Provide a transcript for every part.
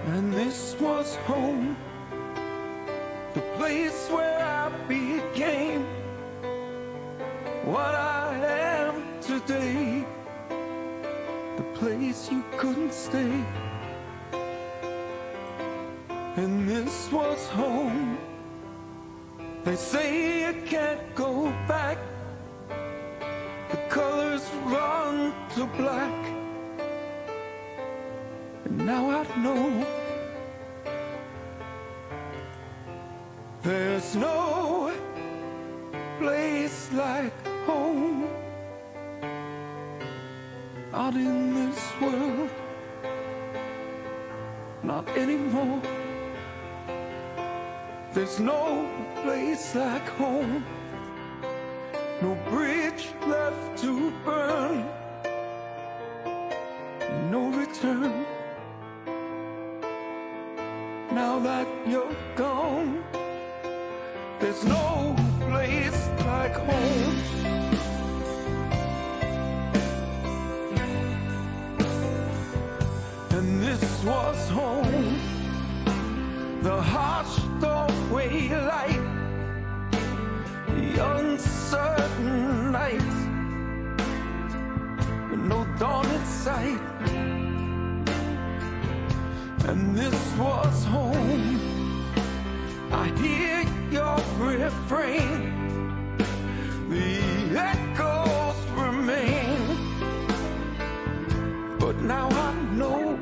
And this was home, the place where I became what I am today, the place you couldn't stay. And this was home, they say you can't go back, the colors run to black. And now I know there's no place like home, not in this world, not anymore. There's no place like home, no bridge left to burn, no return. Now that you're gone, there's no place like home. And this was home, the harsh doorway light, the uncertain night, with no dawn in sight. And this was home, I hear your refrain, the echoes remain, but now I know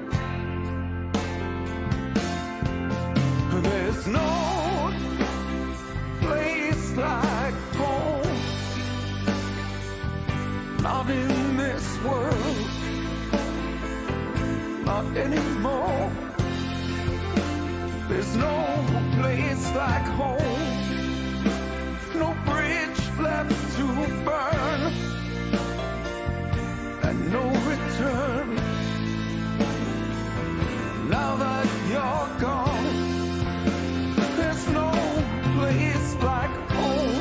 there's no place like home, not in this world, not anymore. There's no place like home, no bridge left to burn, and no return. Now that you're gone, there's no place like home.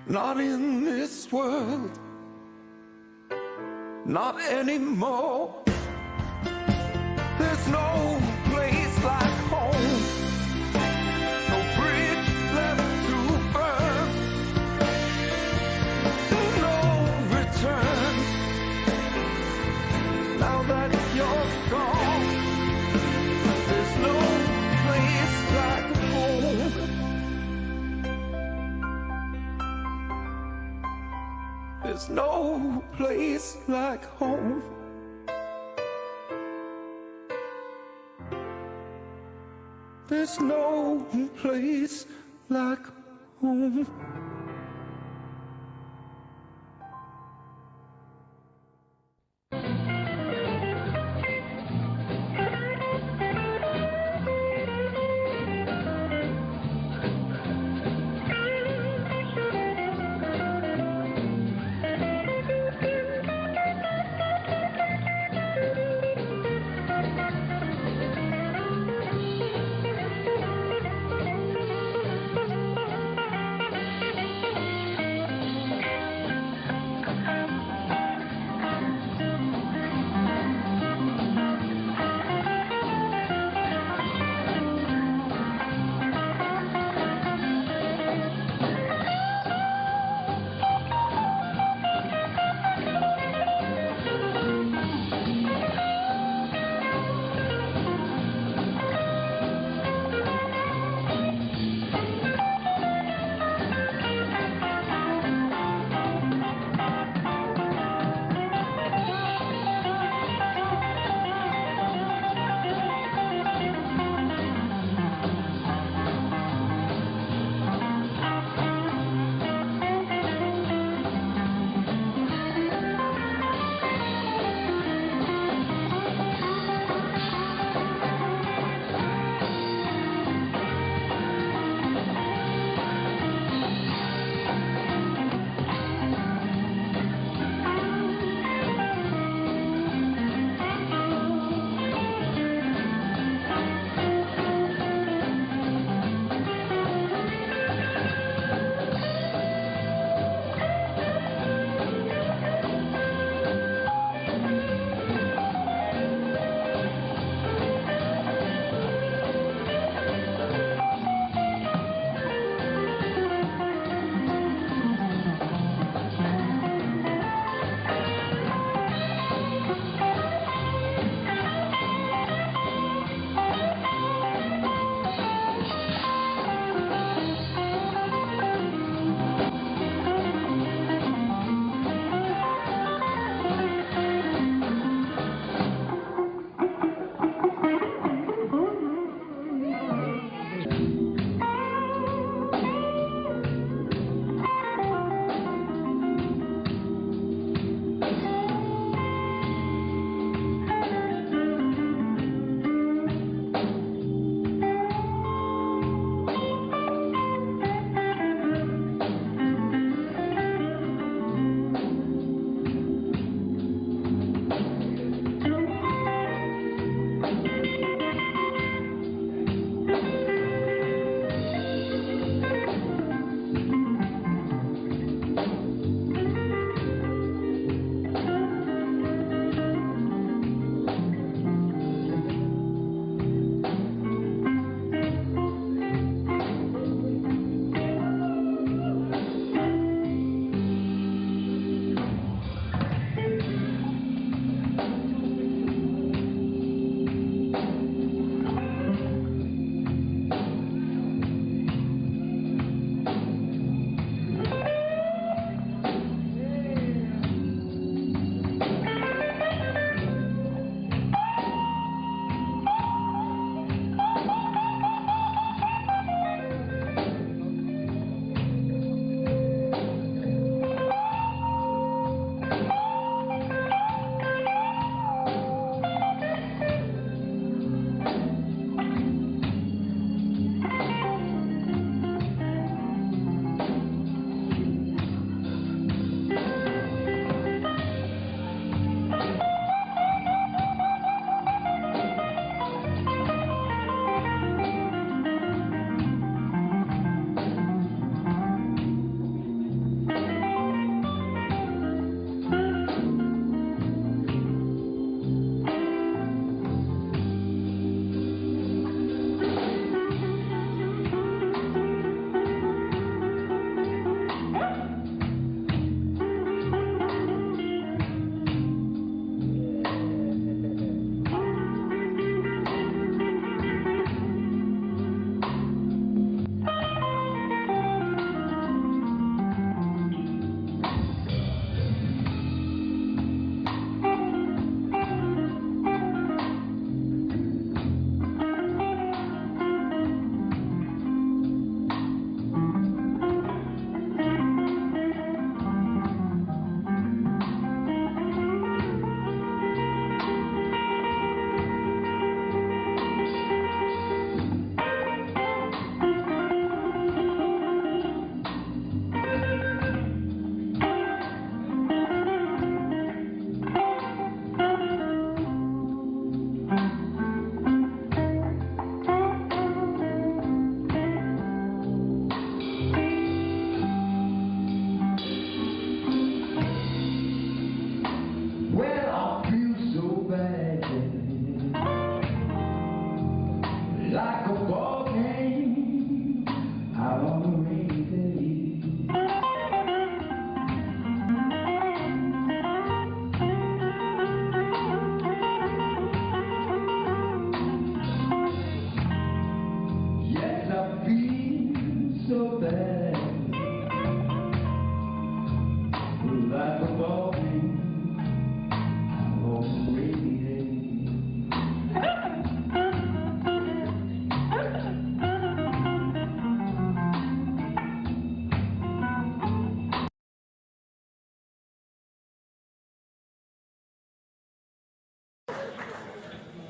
not in this world, not anymore. There's no place like home, no bridge left to burn, no return. Now that you're gone, there's no place like home. There's no place like home. There's no place like home.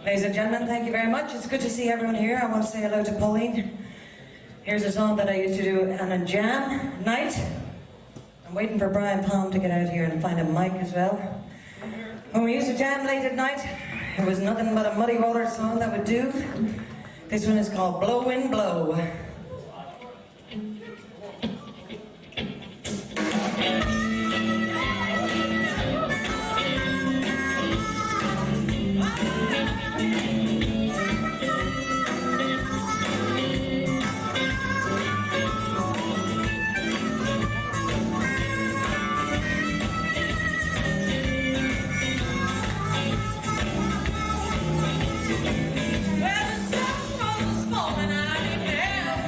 Ladies and gentlemen, thank you very much. It's good to see everyone here. I want to say hello to Pauline. Here's a song that I used to do on a jam night. I'm waiting for Brian Palm to get out here and find a mic as well. When we used to jam late at night, it was nothing but a Muddy Waters song that would do. This one is called Blow Wind Blow. Well, the sun rose this morning, I didn't have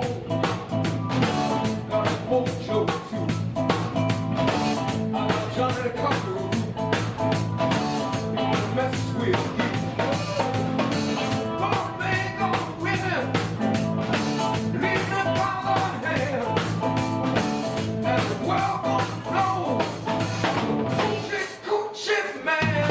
home. Got a mojo too. I got Johnny the Conqueror. Gonna mess with you. Gonna make all women leave the collar on hand. And the world gonna know Coochie Coochie Man.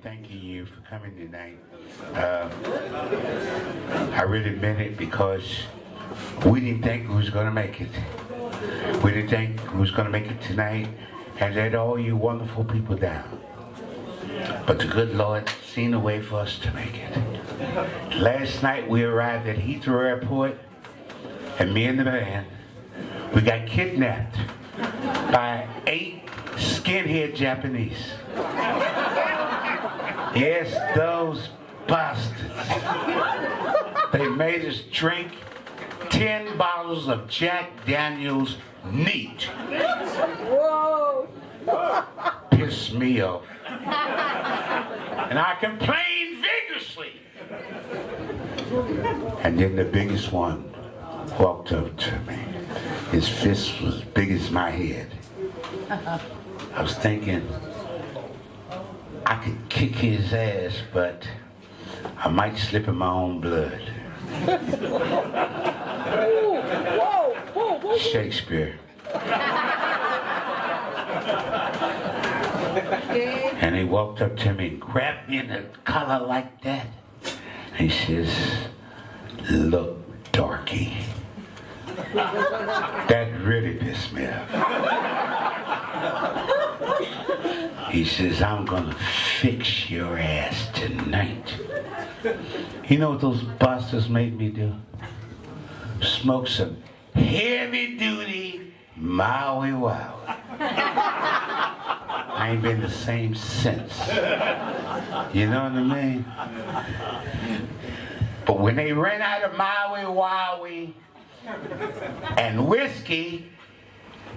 Thanking you for coming tonight. I really meant it because we didn't think we was going to make it. We didn't think we was going to make it tonight and let all you wonderful people down. But the good Lord seen a way for us to make it. Last night we arrived at Heathrow Airport, and me and the band, we got kidnapped by 8 skinhead Japanese. Yes, those bastards. They made us drink 10 bottles of Jack Daniels neat. Whoa! Pissed me off. And I complained vigorously. And then the biggest one walked up to me. His fist was big as my head. I was thinking I could kick his ass, but I might slip in my own blood. Whoa! Shakespeare. And he walked up to me and grabbed me in the collar like that. And he says, "Look, darky." That really pissed me off. He says, "I'm gonna fix your ass tonight." You know what those bastards made me do? Smoke some heavy duty Maui Wow. I ain't been the same since. You know what I mean? But when they ran out of Maui Wowie and whiskey,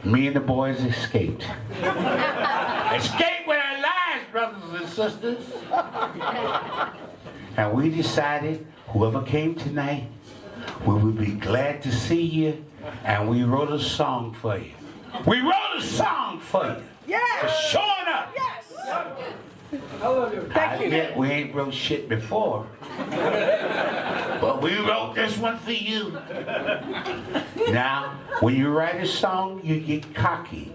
me and the boys escaped. Escaped with our lives, brothers and sisters. And we decided, whoever came tonight, we would be glad to see you, and we wrote a song for you. We wrote a song for you. Yes! For showing up. Yes! I admit we ain't wrote shit before. But we wrote this one for you. Now, when you write a song, you get cocky.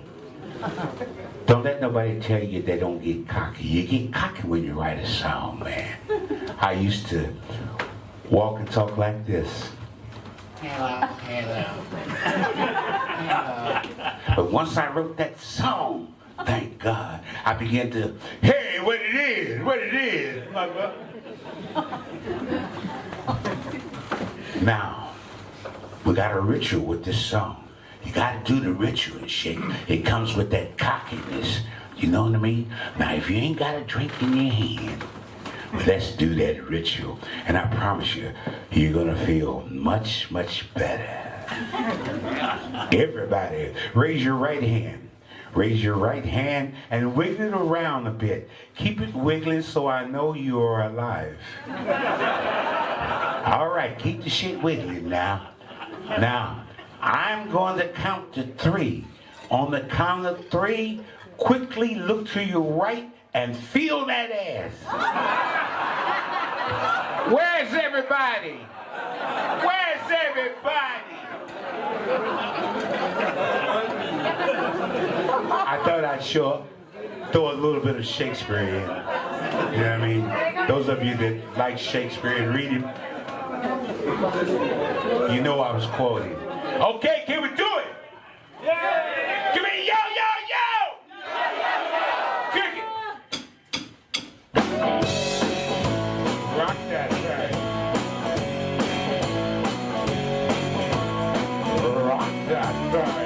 Don't let nobody tell you they don't get cocky. You get cocky when you write a song, man. I used to walk and talk like this. Hello. But once I wrote that song, thank God, I began to, hey, what it is. Now, we got a ritual with this song. You got to do the ritual and shit. It comes with that cockiness. You know what I mean? Now, if you ain't got a drink in your hand, let's do that ritual. And I promise you, you're going to feel much, much better. Everybody, raise your right hand. Raise your right hand and wiggle it around a bit. Keep it wiggling so I know you are alive. All right, keep the shit wiggling now. Now, I'm going to count to 3. On the count of 3, quickly look to your right and feel that ass. Where's everybody? Where's everybody? I thought I'd throw a little bit of Shakespeare in. You know what I mean? Those of you that like Shakespeare and read it, you know I was quoting. Okay, can we do it? Yeah! Give me yo! Kick it! Rock that right. Rock that right.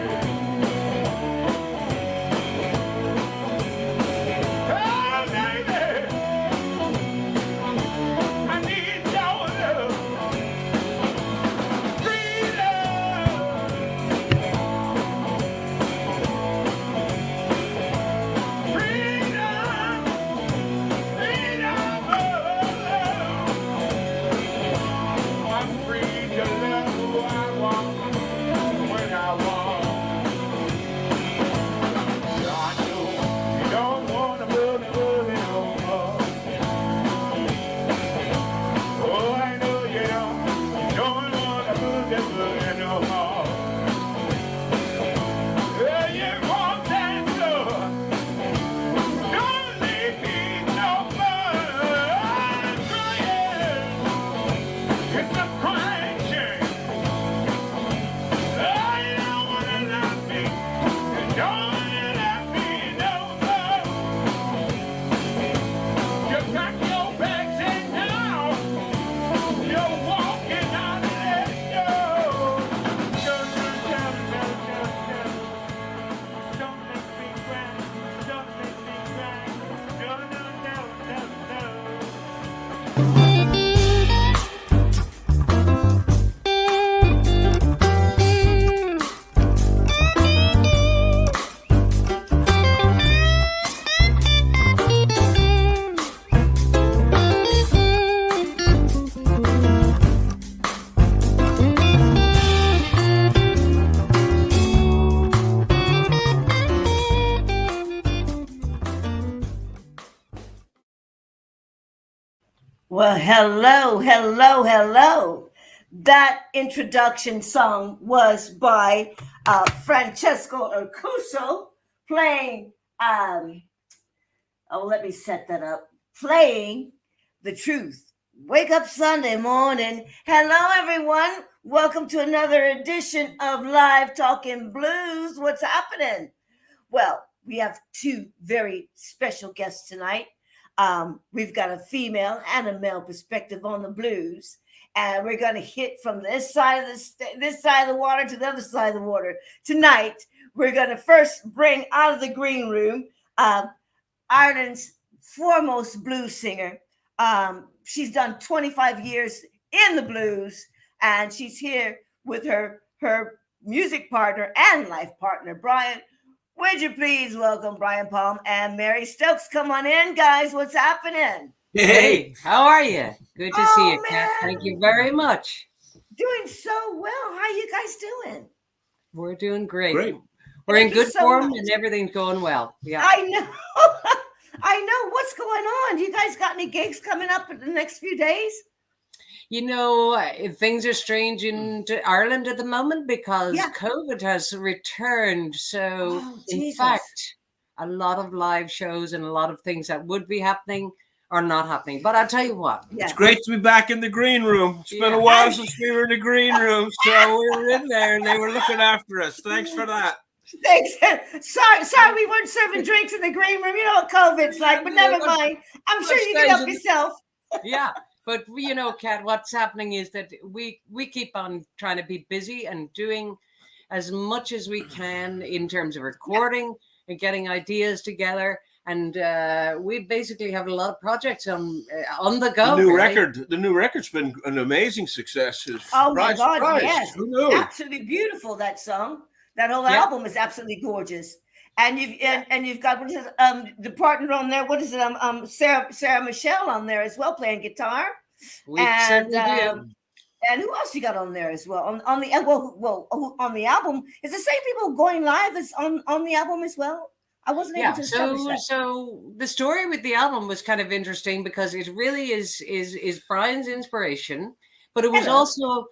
Well, hello, hello, hello. That introduction song was by Francesco Urcuso playing, let me set that up. Playing The Truth. Wake up Sunday morning. Hello, everyone. Welcome to another edition of Live Talking Blues. What's happening? Well, we have two very special guests tonight. We've got a female and a male perspective on the blues, and we're going to hit from this side of the water to the other side of the water. Tonight, we're going to first bring out of the green room Ireland's foremost blues singer. She's done 25 years in the blues, and she's here with her music partner and life partner, Brian. Would you please welcome Brian Palm and Mary Stokes? Come on in, guys. What's happening? Hey, how are you? Good to see you, Kat. Man. Thank you very much. Doing so well. How are you guys doing? We're doing great. We're Thank in you good so form much. and everything's going well. Yeah. I know. I know. What's going on? You guys got any gigs coming up in the next few days? You know, things are strange in Ireland at the moment because COVID has returned. So, in fact, a lot of live shows and a lot of things that would be happening are not happening. But I'll tell you what. It's great to be back in the green room. It's been a while since we were in the green room. So we were in there and they were looking after us. Thanks for that. Thanks. Sorry, we weren't serving drinks in the green room. You know what COVID's like, but never mind. I'm sure you can help yourself. Yeah. But, you know, Kat, what's happening is that we keep on trying to be busy and doing as much as we can in terms of recording and getting ideas together. And we basically have a lot of projects on the go. The new record's been an amazing success. Oh, my God, yes. Who knew? Absolutely beautiful, that song. That whole album is absolutely gorgeous. And you've got what is it, the partner on there. What is it? Sarah Michelle on there as well, playing guitar. And who else you got on there as well? On the album, is the same people going live as on the album as well? I wasn't able to establish that. So the story with the album was kind of interesting because it really is Brian's inspiration, but it was also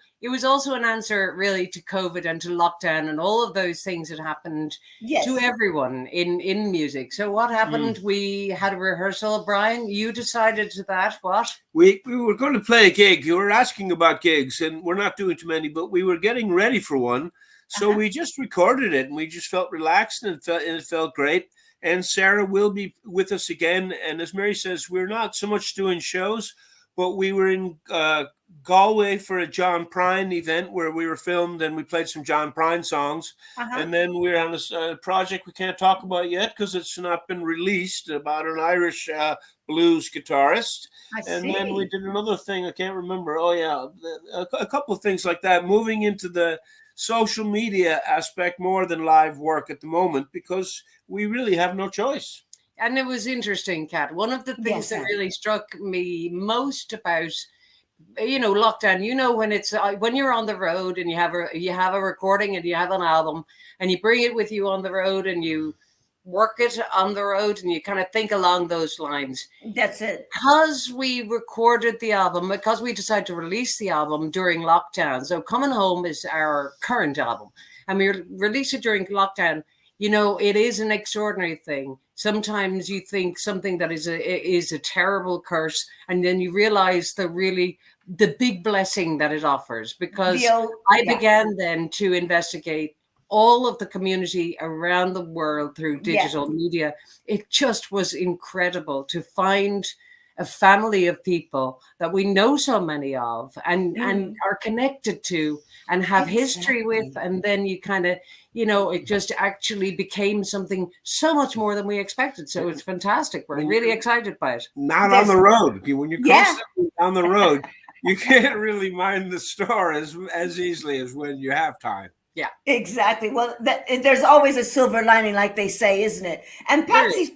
an answer really to COVID and to lockdown and all of those things that happened to everyone in music. So what happened? We had a rehearsal. Brian, you decided to that. What? We were going to play a gig. You were asking about gigs, and we're not doing too many, but we were getting ready for one. So we just recorded it, and we just felt relaxed, and it felt great. And Sarah will be with us again. And as Mary says, we're not so much doing shows, but we were in Galway for a John Prine event where we were filmed and we played some John Prine songs. And then we're on this project we can't talk about yet because it's not been released, about an Irish blues guitarist. Then we did another thing I can't remember. A couple of things like that, moving into the social media aspect more than live work at the moment because we really have no choice. And it was interesting, Kat. One of the things that really struck me most about, lockdown, when you're on the road and you have a recording and you have an album and you bring it with you on the road and you work it on the road and you kind of think along those lines. That's it. Because we recorded the album, because we decided to release the album during lockdown. So Coming Home is our current album and we released it during lockdown. You know, it is an extraordinary thing. Sometimes you think something that is a terrible curse, and then you realize the big blessing that it offers. Because I began then to investigate all of the community around the world through digital media. It just was incredible to find a family of people that we know so many of and are connected to and have history with. And then you kind of, it just actually became something so much more than we expected. So it's fantastic. We're really excited by it. Not on the road. When you're constantly on the road, you can't really mind the store as easily as when you have time. Exactly. Well, there's always a silver lining, like they say, isn't it? And There is. Patsy's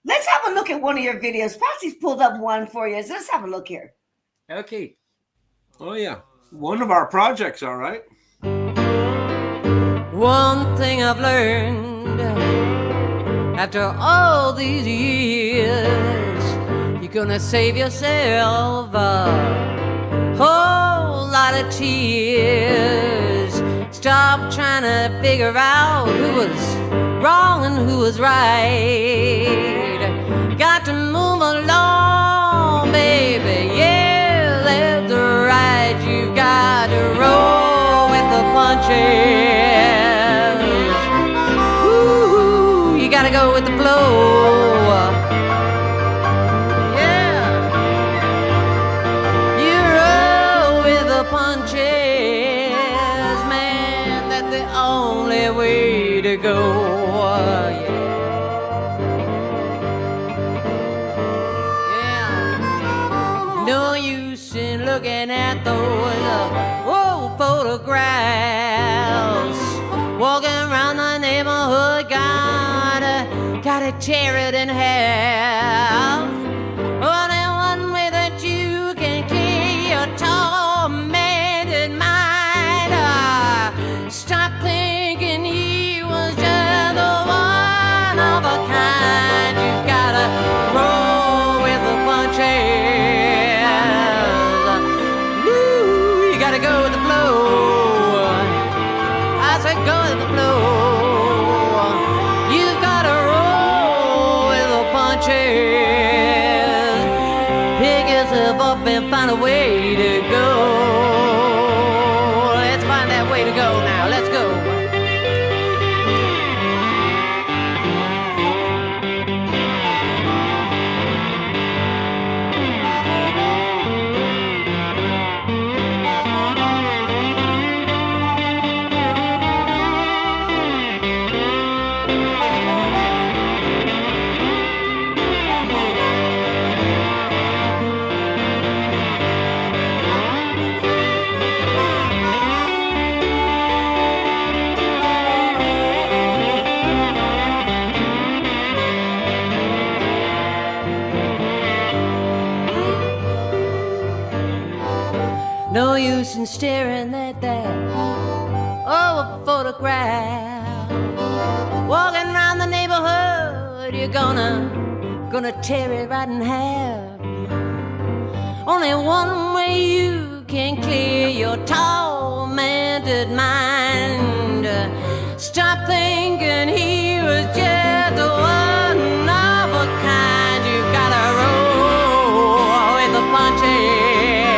let's have a look at one of your videos. Patsy's pulled up one for you. So let's have a look here. Okay. Oh yeah, one of our projects, all right. One thing I've learned after all these years, you're gonna save yourself a whole lot of tears. Stop trying to figure out who was wrong and who was right. Got to move along, baby. Yeah, that's right. You got to roll with the punches. Ooh, you gotta go with the flow. Yeah, you roll with the punches, man. That's the only way to go. No use in looking at those old photographs. Walking around the neighborhood, gotta tear it in half. Only one way that you can clear your tormented mind. Stop thinking he was just one of a kind. You gotta roll with the punches. You gotta go with the flow. I said go with the flow. You've gotta roll with the punches. Pick yourself up and find a way to go. Let's find that way to go now. Let's go. No use in staring at that old photograph. Walking around the neighborhood, you're gonna tear it right in half. Only one way you can clear your tormented mind. Stop thinking he was just one of a kind. You gotta roll with the punches.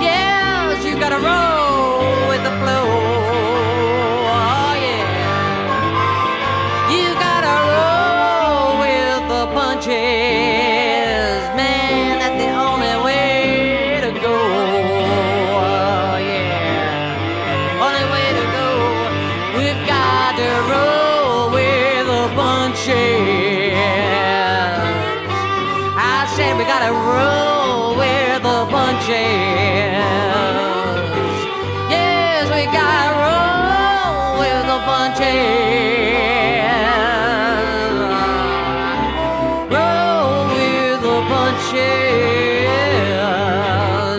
Yes, you gotta roll with the flow. Oh yeah, you gotta roll with the punches, man. That's the only way to go. Oh yeah, only way to go. We've got to roll with the punches. I said we gotta roll with the punches. Yes, we gotta roll with the punches. Roll with the punches,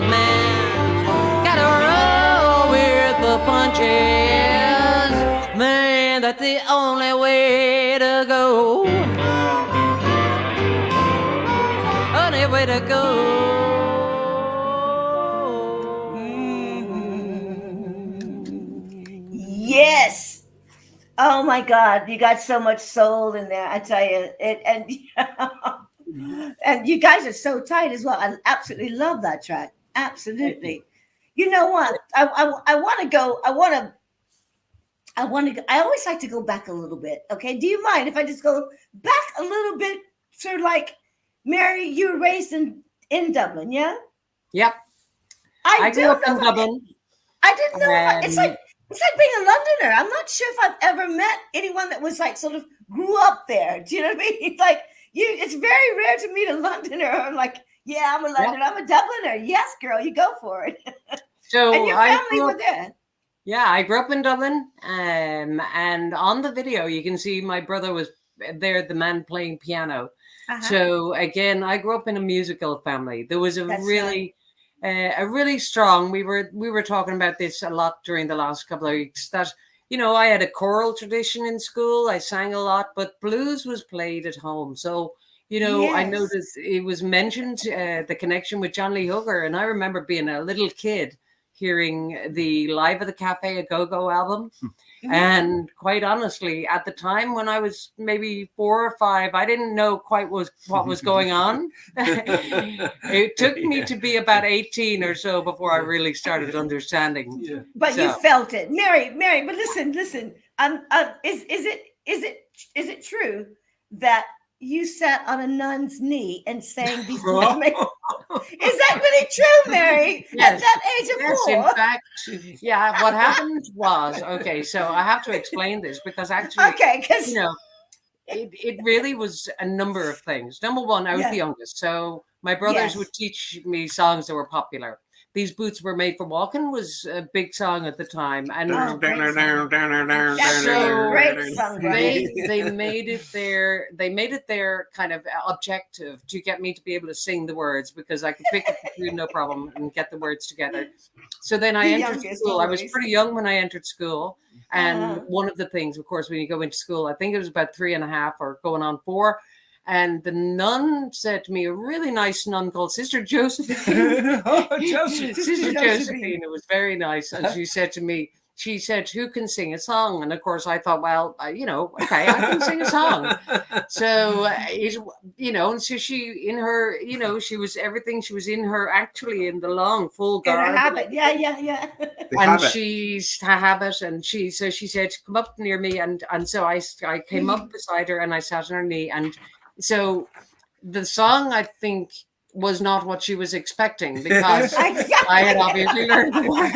man. Gotta roll with the punches, man. That's the only way to go. Only way to go. Yes. Oh my God, you got so much soul in there. I tell you, and you guys are so tight as well. I absolutely love that track. Absolutely. You know what? I want to go. I always like to go back a little bit. Okay, do you mind if I just go back a little bit? Sort of like, Mary, you were raised in Dublin, yeah? Yep. I grew up in Dublin. I didn't know. It's like being a Londoner. I'm not sure if I've ever met anyone that was like sort of grew up there. Do you know what I mean? It's like it's very rare to meet a Londoner or like Yeah, I'm a Londoner. I'm a Dubliner. Yes, girl, you go for it. So And your I family grew were up, there. yeah, I grew up in Dublin, and on the video you can see my brother was there, the man playing piano. Uh-huh. So again, I grew up in a musical family. There was That's a really strong. We were talking about this a lot during the last couple of weeks. That I had a choral tradition in school. I sang a lot, but blues was played at home. So I Yes. noticed it was mentioned the connection with John Lee Hooker, and I remember being a little kid hearing the Live at the Cafe a Go-Go album. And quite honestly, at the time when I was maybe 4 or 5, I didn't know quite what was going on. It took me to be about 18 or so before I really started understanding. Yeah. But you So- felt it, Mary. But listen. Is it true that you sat on a nun's knee and sang these? Is that really true, Mary? Yes. At that age of Yes, 4? in fact, yeah. What happened was, okay, so I have to explain this because actually, Okay, because it really was a number of things. Number one, I was the youngest, so my brothers Yes. would teach me songs that were popular. These Boots Were Made for Walking was a big song at the time, and Oh, great song. That's So a great song, Brian. they made it their kind of objective to get me to be able to sing the words, because I could pick up the tune no problem and get the words together. So then I The entered youngest school. I was always. pretty young when I entered school. And Uh-huh. one of the things, of course, when you go into school, I think it was about 3.5 or going on 4. And the nun said to me, a really nice nun called Sister Josephine. Joseph. Sister Josephine, it was very nice. And she said to me, who can sing a song? And of course, I thought, well, okay, I can sing a song. So, and so she, in her, she was everything. She was in her, actually in the long, full In her garb. habit. Yeah. And she's her habit. And she said, come up near me. And so I came up beside her and I sat on her knee. And so the song, I think, was not what she was expecting, because Exactly. I had obviously learned the words.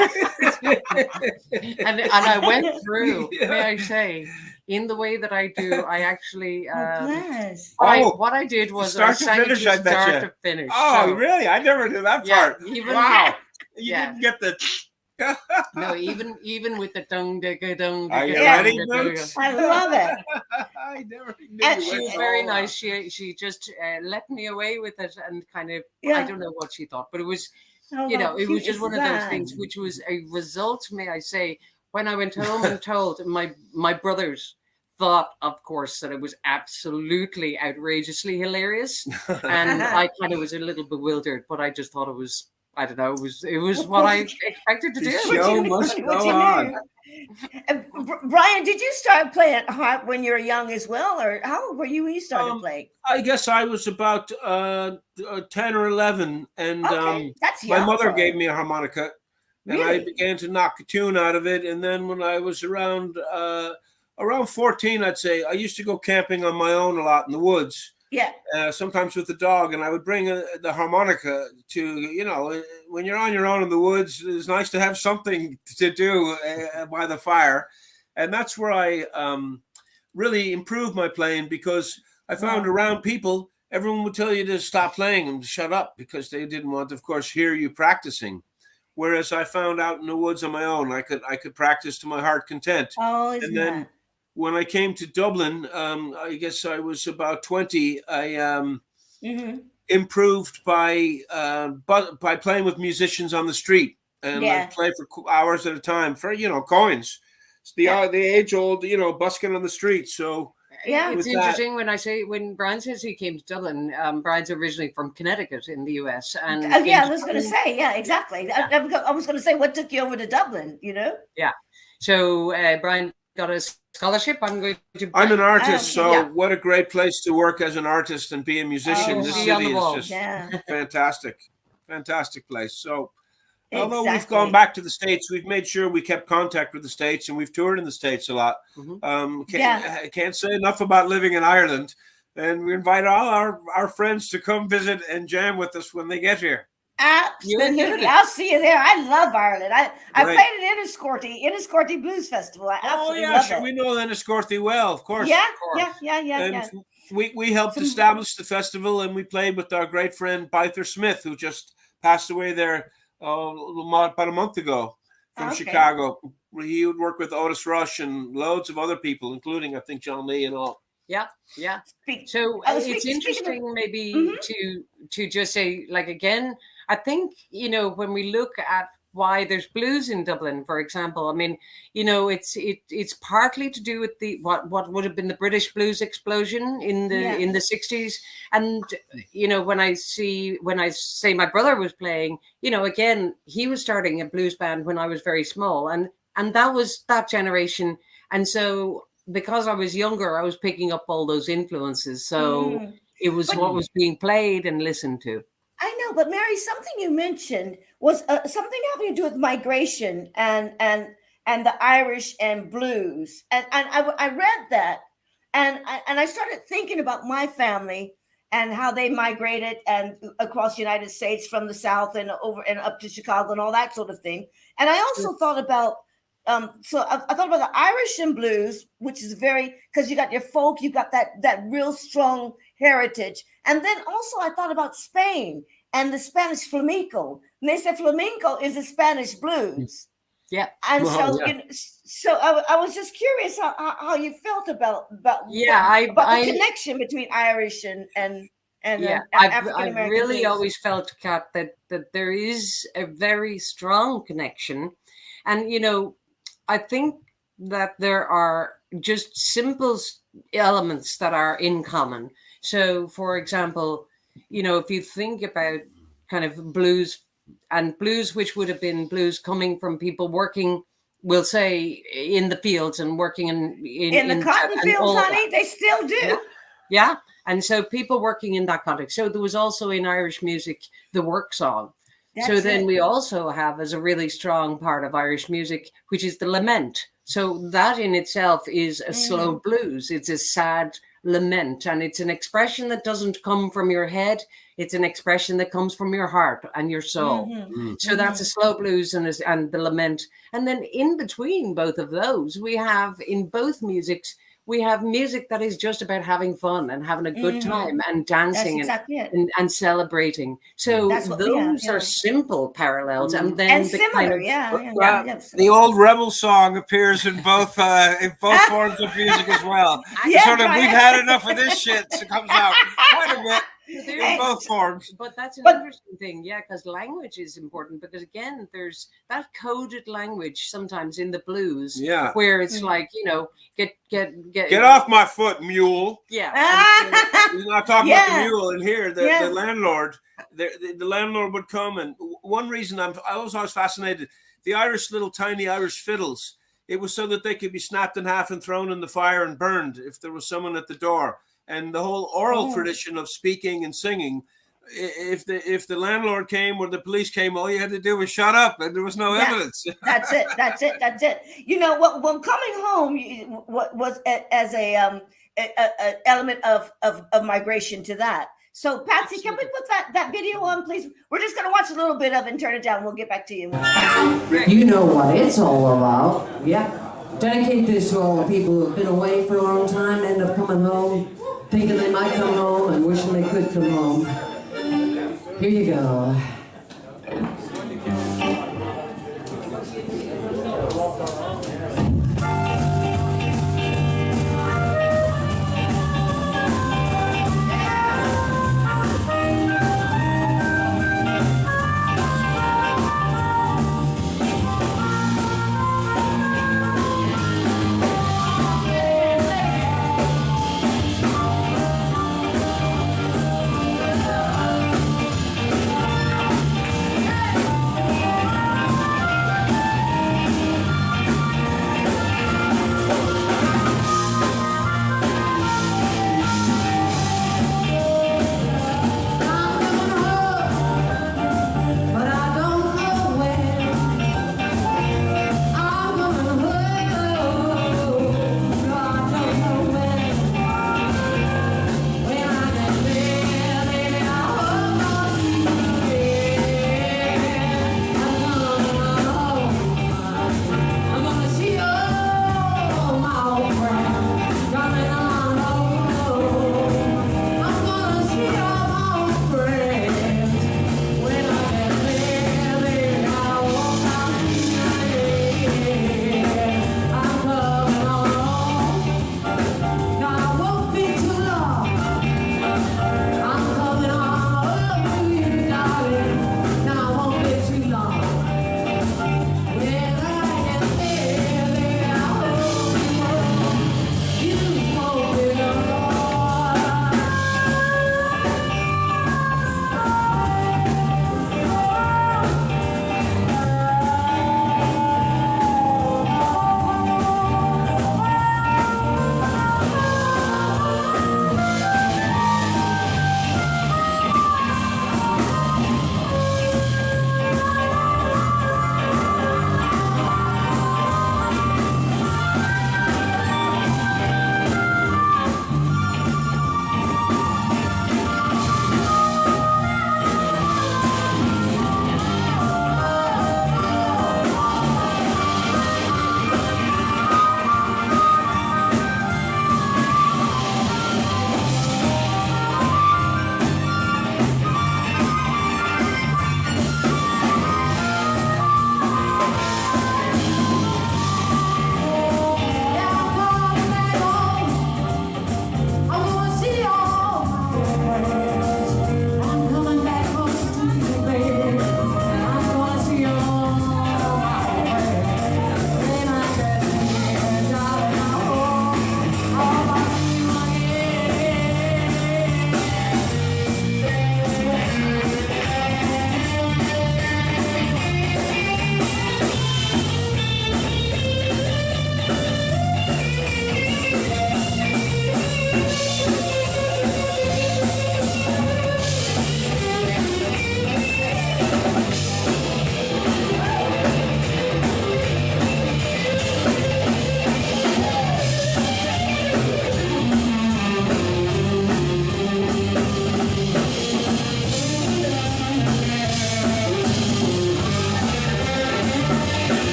and I went through, may I say, in the way that I do, I actually Bless. what I did was Start I to sang finish, it I to betcha. start to finish. Oh, So, really? I never did that yeah, part. even Wow. You yeah. didn't get the. no, even with the dung digga dung. Are you Yeah. ready, Boots? I love it. I never knew And you She went was so very long. nice. She just let me away with it, and kind of, Yeah. I don't know what she thought, but it was, Oh, it was just it's one of those fun. things, which was a result, may I say, when I went home and told my brothers thought, of course, that it was absolutely outrageously hilarious, and I kind of was a little bewildered, but I just thought it was, I don't know, it was what I expected to The do. show must go on. Brian, did you start playing harp when you were young as well, or how old were you when you started playing? I guess I was about 10 or 11, and Okay, that's my young mother for gave it. me a harmonica, and I Really? began to knock a tune out of it. And then when I was around 14, I'd say, I used to go camping on my own a lot in the woods. Yeah. Sometimes with the dog, and I would bring the harmonica to, when you're on your own in the woods, it's nice to have something to do by the fire. And that's where I really improved my playing, because I found around people, everyone would tell you to stop playing and shut up, because they didn't want to, of course, hear you practicing. Whereas I found out in the woods on my own, I could practice to my heart content. Oh, isn't And then that? when I came to Dublin, I guess I was about 20. I improved by playing with musicians on the street, and I'd play for hours at a time for coins. It's the age-old busking on the street. So Yeah. It's with that- interesting when Brian says he came to Dublin. Brian's originally from Connecticut in the US, and Oh, yeah, I came was to going to Dublin. say, yeah, exactly. I was going to say, what took you over to Dublin? Yeah. So Brian got a scholarship. I'm an artist, so yeah. what a great place to work as an artist and be a musician. Oh, This see on city the is wall. just Yeah. fantastic place. So although we've Exactly. gone back to the States, we've made sure we kept contact with the States, and we've toured in the States a lot. Can't say enough about living in Ireland, and we invite all our friends to come visit and jam with us when they get here. Absolutely. I'll see you there. I love Ireland. I Right. played at Enniscorthy Blues Festival. I absolutely love it. We know Enniscorthy well, of course. Yeah, course. yeah. And we helped establish the festival, and we played with our great friend Byther Smith, who just passed away there about a month ago from Chicago. He would work with Otis Rush and loads of other people, including I think John Lee and all. Yeah. So it's interesting maybe to just say, like, again, I think, you know, when we look at why there's blues in Dublin, for example, I mean, you know, it's partly to do with the what would have been the British blues explosion in the 60s. And, you know, when I say my brother was playing, you know, again, he was starting a blues band when I was very small, and that was that generation. And so because I was younger, I was picking up all those influences. So it was what was being played and listened to. I know, but Mary, something you mentioned was something having to do with migration and the Irish and blues, and I read that, and I started thinking about my family and how they migrated and across the United States from the South and over and up to Chicago and all that sort of thing, and I also thought about. So I thought about the Irish and blues, which is because you got your folk, you got that real strong heritage. And then also I thought about Spain and the Spanish flamenco. And they said flamenco is a Spanish blues. Yeah. And so I was just curious how you felt about the connection between Irish and African American. I really blues. always felt, Kat, that there is a very strong connection. And, you know, I think that there are just simple elements that are in common. So, for example, you know, if you think about kind of blues, which would have been blues coming from people working, we'll say, in the fields and working in the cotton fields, honey, they still do. Yeah. And so people working in that context. So there was also in Irish music, the work song. Then we also have as a really strong part of Irish music, which is the lament. So that in itself is a slow blues. It's a sad lament, and it's an expression that doesn't come from your head. It's an expression that comes from your heart and your soul. So that's a slow blues and the lament. And then in between both of those, we have in both musics, we have music that is just about having fun and having a good time and dancing and celebrating. So those are simple parallels, and then similar, the old rebel song appears in both forms of music as well. We've had enough of this shit. So it comes out quite a bit. In both forms. But that's an interesting thing, because language is important, because again, there's that coded language sometimes in the blues, where it's like, you know, get off my foot, mule. Yeah. He's not talking about the mule in here. The landlord, the landlord would come, and one reason I was always fascinated, the Irish, little tiny Irish fiddles, it was so that they could be snapped in half and thrown in the fire and burned if there was someone at the door. And the whole oral tradition of speaking and singing, if the landlord came or the police came, all you had to do was shut up, and there was no evidence. That's it. You know what? Well, coming home was as a element of migration to that. So, Patsy, can we put that video on, please? We're just going to watch a little bit of it and turn it down. We'll get back to you. You know what it's all about. Yeah. Dedicate this to all the people who have been away for a long time, end up coming home, thinking they might come home and wishing they could come home. Here you go.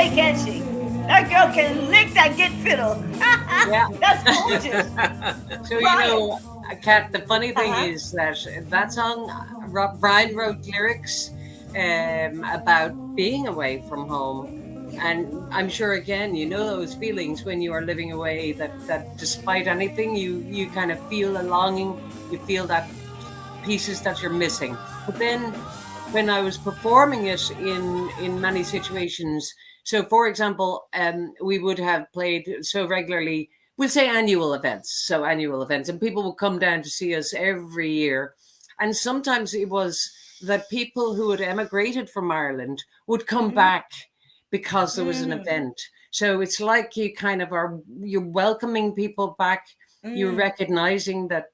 play, can't she? That girl can lick that git fiddle. Yeah. That's gorgeous. So, Brian. Kat, the funny thing Uh-huh. is that song, Brian wrote lyrics about being away from home. And I'm sure, again, you know those feelings when you are living away, that despite anything, you kind of feel a longing, you feel that pieces that you're missing. But then when I was performing it in many situations, so for example, we would have played so regularly, we'll say annual events, and people would come down to see us every year. And sometimes it was that people who had emigrated from Ireland would come back because there was an event. So it's like you kind of you're welcoming people back. You're recognizing that,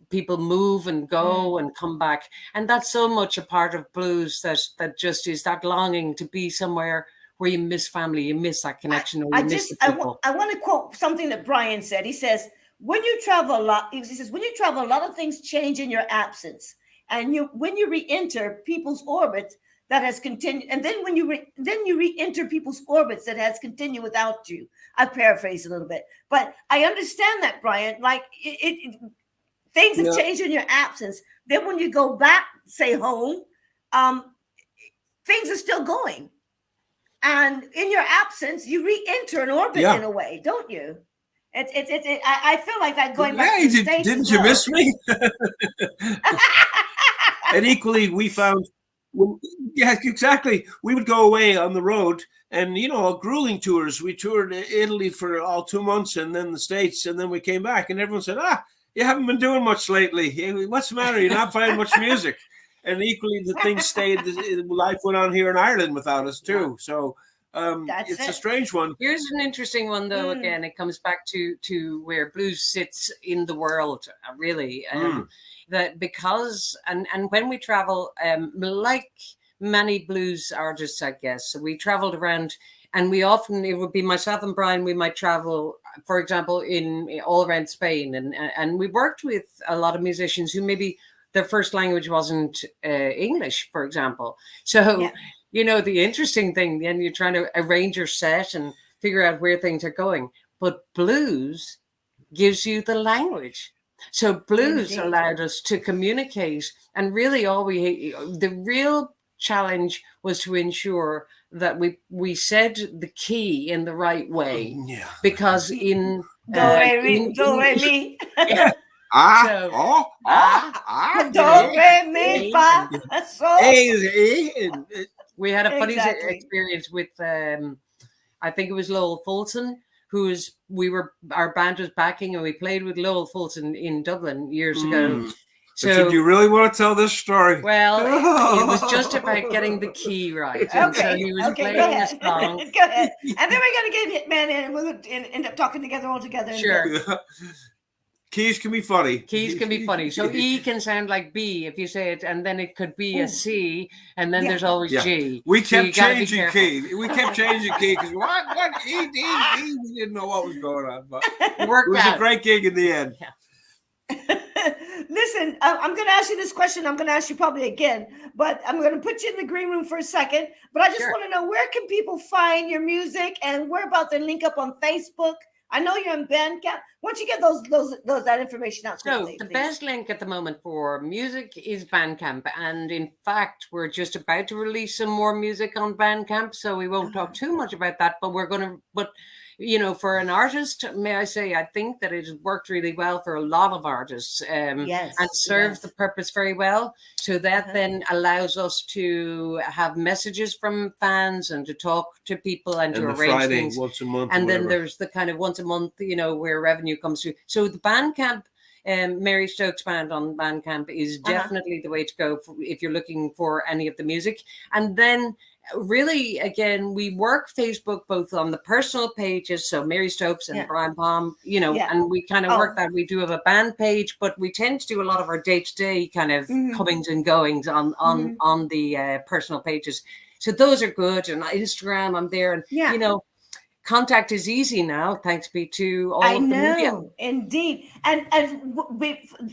people move and go and come back. And that's so much a part of blues that just is that longing to be somewhere where you miss family, you miss that connection, or you miss the people. I want to quote something that Brian said. He says, when you travel a lot, he says, when you travel, a lot of things change in your absence. And when you re-enter people's orbits, that has continued, and then when you re-enter people's orbits that has continued without you. I paraphrase a little bit, but I understand that, Brian. Like things have changed in your absence. Then when you go back, say home, things are still going, and in your absence, you re-enter an orbit in a way, don't you? I feel like that going back to the States. Didn't you miss me? And equally, we found. Yeah, exactly. We would go away on the road and, grueling tours. We toured Italy for all 2 months and then the States. And then we came back and everyone said, you haven't been doing much lately. What's the matter? You're not playing much music. And equally, the thing stayed. Life went on here in Ireland without us, too. So it's a strange one. Here's an interesting one, though. Again, it comes back to where blues sits in the world, really. That because and when we travel, like many blues artists, I guess, so we traveled around, and it would be myself and Brian. We might travel, for example, in all around Spain, and we worked with a lot of musicians who maybe their first language wasn't English, for example. So the interesting thing, then you're trying to arrange your set and figure out where things are going. But blues gives you the language. So blues allowed us to communicate, and really the real challenge was to ensure that we said the key in the right way, because in do re mi do re mi fa so. We had a funny experience with I think it was Lowell Fulton, our band was backing, and we played with Lowell Fulton in Dublin years ago. So do you really want to tell this story? Well, it was just about getting the key right. And so he was playing a song. Go ahead. And then we're going to get Hitman in, and we'll end up talking together all together. Sure. Keys can be funny. Keys can be funny. So E can sound like B if you say it, and then it could be a C, and then there's always G. We kept changing key. We kept changing key because what? E, we didn't know what was going on. But it was a great gig in the end. Yeah. Listen, I'm going to ask you this question. I'm going to ask you probably again, but I'm going to put you in the green room for a second. But I just want to know, where can people find your music, and where about they link up on Facebook? I know you're in Bandcamp. Why don't you get that information out quickly, So the please? best link at the moment for music is Bandcamp. And in fact, we're just about to release some more music on Bandcamp. So we won't talk too much about that, but for an artist, may I say, I think that it has worked really well for a lot of artists and serves the purpose very well. So that then allows us to have messages from fans and to talk to people and to arrange Friday, things. once a month, and then there's the kind of once a month, where revenue comes through. So the Bandcamp, Mary Stokes Band on Bandcamp is definitely the way to go if you're looking for any of the music. And then really, again, we work Facebook both on the personal pages, so Mary Stokes and Brian Palm, and we kind of work that. We do have a band page, but we tend to do a lot of our day-to-day kind of comings and goings on the personal pages. So those are good. And Instagram, I'm there, and contact is easy now, thanks be to all of the media. Indeed. And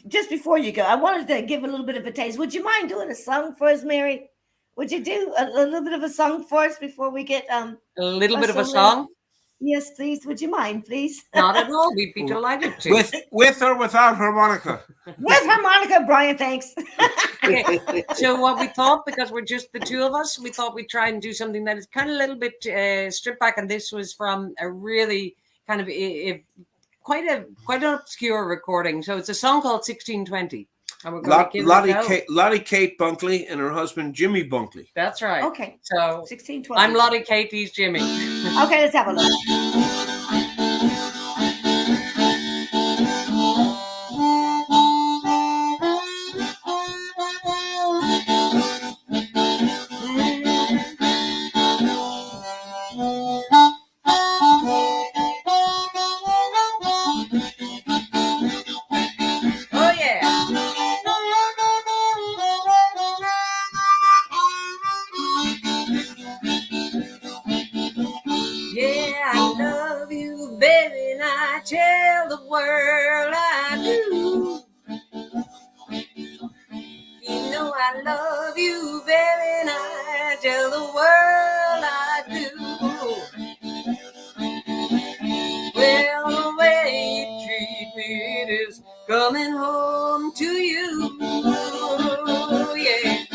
just before you go, I wanted to give a little bit of a taste. Would you mind doing a song for us, Mary? Would you do a little bit of a song for us before we get A little bit of a Russell song? Yes, please. Would you mind, please? Not at all. We'd be delighted to. With or without harmonica? With harmonica, Brian, thanks. Okay. So what we thought, because we're just the two of us, we thought we'd try and do something that is kind of a little bit stripped back, and this was from a really kind of quite an obscure recording. So it's a song called 1620. And we're going to give it a go. Lottie Kate Bunkley and her husband Jimmy Bunkley. That's right. Okay. So 1620. I'm Lottie Kate, he's Jimmy. Okay, let's have a look. Oh yeah. Yeah, I love you, baby, and I tell the world I do. You know I love you, baby, and I tell the world I do. Well, the way you treat me, it is coming home to you. Yeah.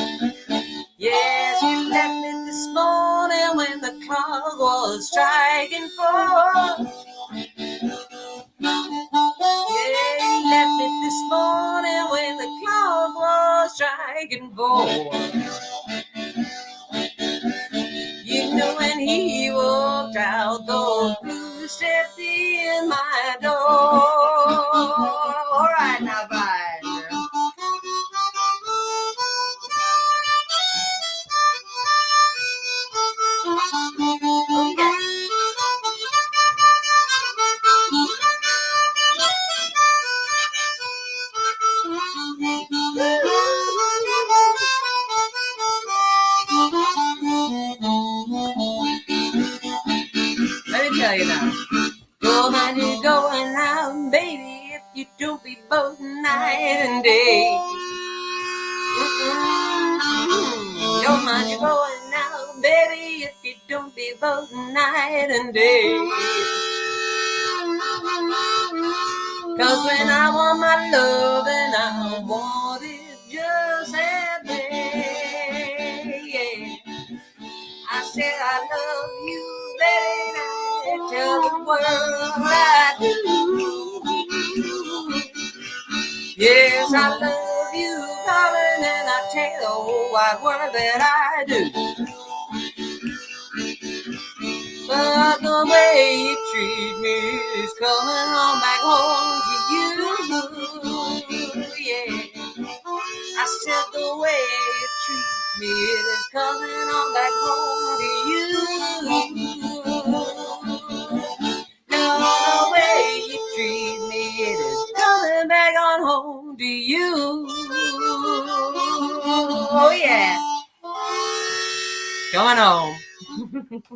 Yes, you left me this morning when the clock was striking 4. Yeah, you left me this morning when the clock was striking 4. You know when he walked out, those blues stepped in my door. All right, now, bye. Let me tell you now. Your money going out, baby, if you don't be both night and day. Your money going out, baby, if you don't be both night and day. Cause when I want my love and I want it just that day, yeah. I said I love you, baby, I tell the world I do. Yes, I love you, darling, and I tell the whole wide world that I do. But the way you treat me is coming on back home to you. Yeah, I said the way you treat me is coming on back home to you. Now the way you treat me, it is coming back on home to you. Oh yeah, coming home.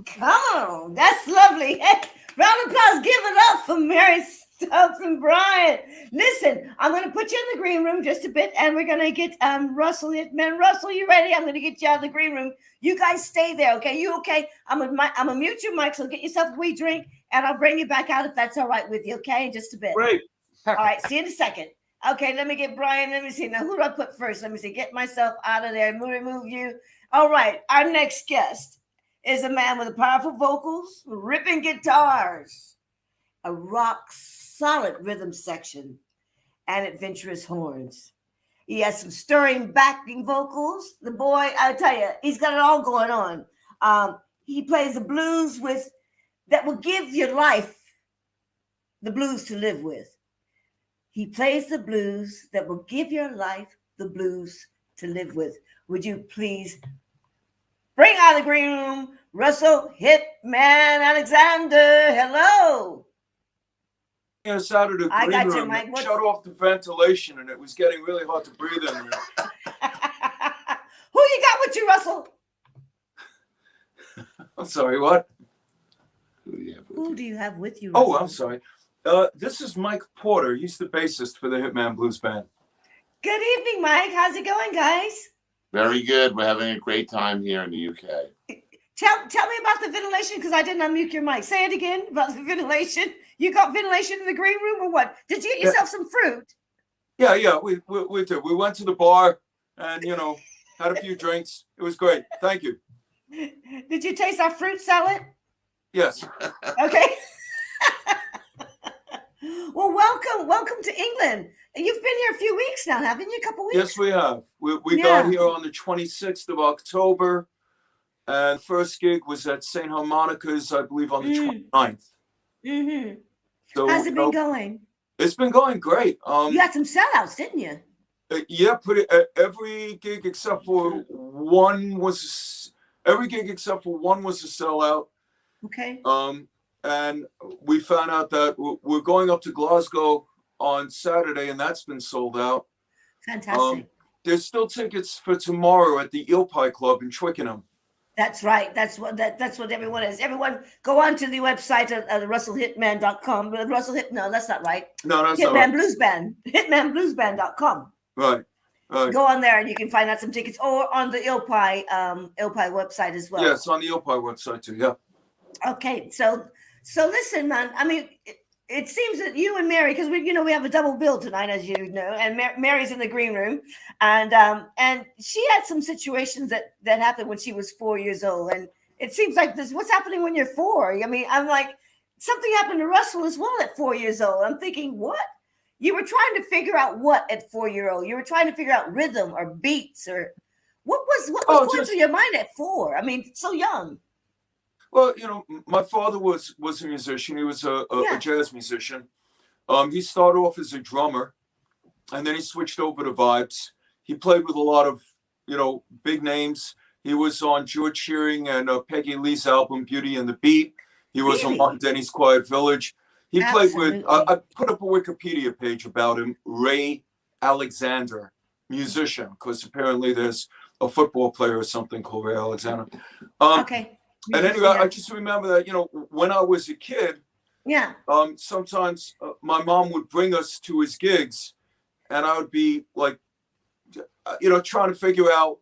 Come on, that's lovely. Hey, round of applause, give it up for Mary Stokes and Brian. Listen, I'm going to put you in the green room just a bit, and we're going to get Russell Hitman. Russell, you ready? I'm going to get you out of the green room. You guys stay there, okay? You okay? I'm gonna mute your mic, so get yourself a wee drink, and I'll bring you back out if that's all right with you, okay? In just a bit. Great. All right, see you in a second. Okay, let me get Brian. Let me see. Now, who do I put first? Let me see. Get myself out of there. Remove you. All right, our next guest is a man with powerful vocals, ripping guitars, a rock-solid rhythm section, and adventurous horns. He has some stirring backing vocals. The boy, I tell you, he's got it all going on. He plays the blues that will give your life the blues to live with. He plays the blues that will give your life the blues to live with. Would you please bring out of the green room Russell Hitman Alexander? Hello. Us out of the I green got you, room. Mike. What's- Shut off the ventilation, and it was getting really hard to breathe in here. Who you got with you, Russell? I'm sorry, what? Who do you have with you, Oh, Russell? I'm sorry. This is Mike Porter. He's the bassist for the Hitman Blues Band. Good evening, Mike. How's it going, guys? Very good. We're having a great time here in the UK. Tell me about the ventilation, because I didn't unmute your mic. Say it again about the ventilation. You got ventilation in the green room or what? Did you get yourself some fruit? Yeah, we did. We went to the bar and, had a few drinks. It was great. Thank you. Did you taste our fruit salad? Yes. Okay. Well, welcome to England. You've been here a few weeks now, haven't you? A couple weeks? Yes, we have. We got here on the 26th of October, and first gig was at St. Harmonica's, I believe, on the 29th. Mm-hmm. So, how's it been going? It's been going great. You had some sellouts, didn't you? Yeah, every gig except for one was a sellout. Okay. And we found out that we're going up to Glasgow on Saturday, and that's been sold out. Fantastic. There's still tickets for tomorrow at the Eel Pie Club in Twickenham. That's right. That's what everyone is. Everyone go on to the website at RussellHitman.com. No, that's not right. No, that's Hitman not right. Blues Band. HitmanBluesBand.com. Right. Go on there and you can find out some tickets, or on the Eel Pie website as well. Yeah, it's on the Eel Pie website too. Yeah. Okay, so listen, man. I mean, it seems that you and Mary, because we have a double bill tonight, as you know, and Mary's in the green room, and she had some situations that happened when she was 4 years old, and it seems like this. What's happening when you're 4? I mean, I'm like, something happened to Russell as well at 4 years old. I'm thinking, what? You were trying to figure out what at 4-year-old? You were trying to figure out rhythm or beats, or what was going through your mind at 4? I mean, so young. Well, my father was a musician. He was a jazz musician. He started off as a drummer, and then he switched over to vibes. He played with a lot of, big names. He was on George Shearing and Peggy Lee's album Beauty and the Beat. He was on Martin Denny's Quiet Village. He played with, I put up a Wikipedia page about him, Ray Alexander, musician, because apparently there's a football player or something called Ray Alexander. Okay. And anyway, I just remember that, when I was a kid, sometimes my mom would bring us to his gigs, and I would be like, trying to figure out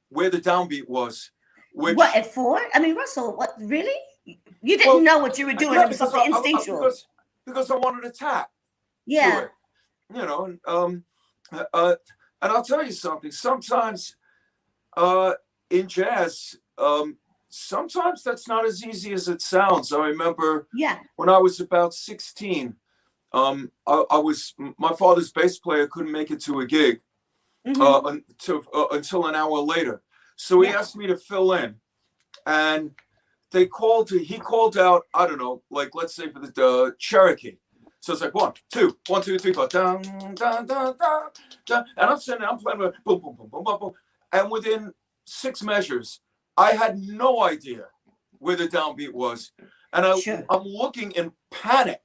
where the downbeat was. What, at 4? I mean, Russell, what, really? You didn't know what you were doing. It was something instinctual. Because I wanted to tap. Yeah. And I'll tell you something. Sometimes in jazz, sometimes that's not as easy as it sounds. I remember when I was about 16, my father's bass player couldn't make it to a gig until an hour later. So he asked me to fill in, and he called out, I don't know, like, let's say for the Cherokee. So it's like 1, 2, 1, 2, 3, 4, dun, dun, dun, dun, dun. And I'm sitting there, I'm playing with boom, boom, boom, boom, boom, boom. And within 6 measures, I had no idea where the downbeat was. And I'm looking in panic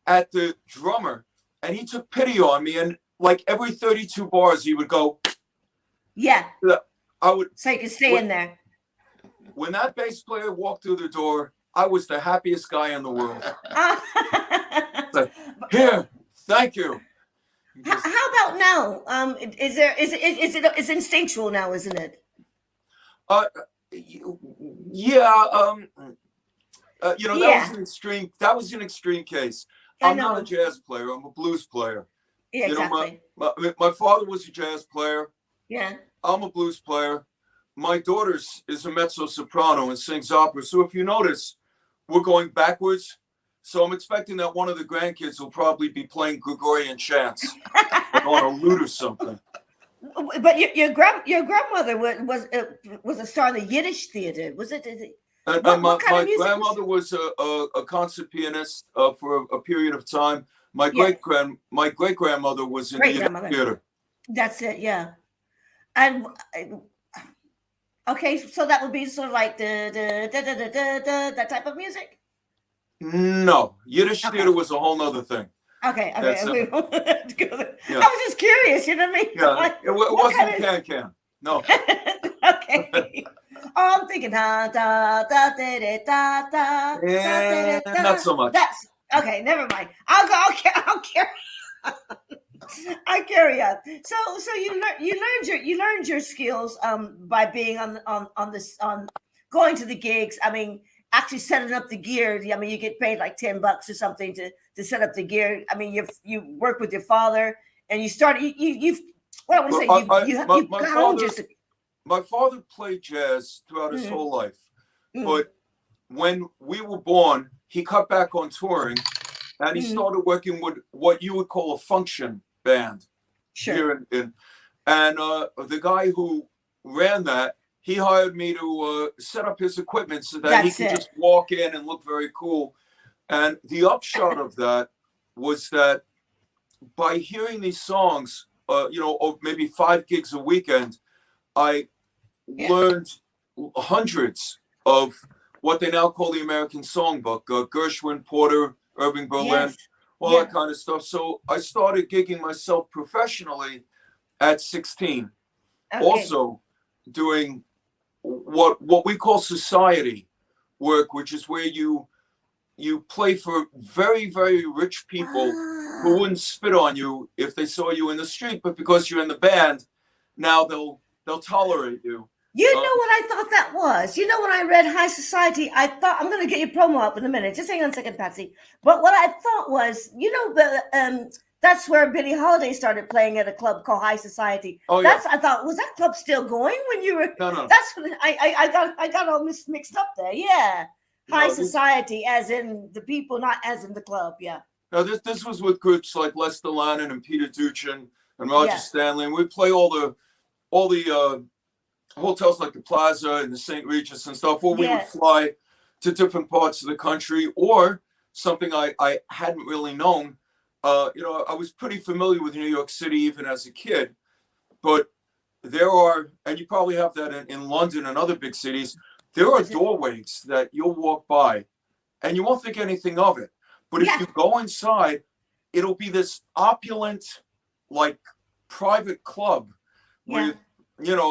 at the drummer, and he took pity on me. And like every 32 bars, he would go, I would. So you could stay in there. When that bass player walked through the door, I was the happiest guy in the world. Like, here, thank you. How about now? It's instinctual now, isn't it? That was an extreme case. I'm not a jazz player. I'm a blues player. Yeah, exactly. My father was a jazz player. Yeah. I'm a blues player. My daughter is a mezzo-soprano and sings opera. So if you notice, we're going backwards. So I'm expecting that one of the grandkids will probably be playing Gregorian chants on a lute or something. But your grandmother was a star in the Yiddish theater, was it? My grandmother was a concert pianist for a period of time. My great grandmother was in the Yiddish theater. That's it, yeah. And okay, so that would be sort of like that type of music. No, Yiddish theater was a whole nother thing. Okay. I was just curious, you know what I mean? Yeah, like, it wasn't can. No. Okay. Oh, I'm thinking not so much. That's okay. Never mind. I'll carry. I carry on. So you learned your skills by being on going to the gigs. I mean, actually setting up the gear. I mean, you get paid like $10 or something to set up the gear. I mean, you work with your father, and you started. You've what I want to say. My father played jazz throughout his Mhm. whole life, Mhm. but when we were born, he cut back on touring, and he Mhm. started working with what you would call a function band Sure. here and the guy who ran that, he hired me to set up his equipment so that he That's could it. just walk in and look very cool. And the upshot of that was that by hearing these songs, or maybe 5 gigs a weekend, I Yeah. learned hundreds of what they now call the American Songbook, Gershwin, Porter, Irving Berlin, Yes. all Yeah. that kind of stuff. So I started gigging myself professionally at 16. Okay. Also doing what we call society work, which is where you play for very, very rich people who wouldn't spit on you if they saw you in the street, but because you're in the band, now they'll tolerate you. You know what I thought that was? You know, when I read High Society, I thought I'm going to get your promo up in a minute. Just hang on a second, Patsy. But what I thought was, you know, that's where Billie Holiday started playing at a club called High Society. Oh, yeah. I thought, was that club still going when you were? No. That's what I got all mixed up there. Yeah, High Society, as in the people, not as in the club. Yeah. Now this was with groups like Lester Lannon and Peter Duchin and Roger Stanley, and we'd play all the hotels like the Plaza and the St. Regis and stuff, or we would fly to different parts of the country, or something I hadn't really known. I was pretty familiar with New York City even as a kid, but there are, and you probably have that in London and other big cities, there are doorways that you'll walk by and you won't think anything of it. But if you go inside, it'll be this opulent, like, private club with,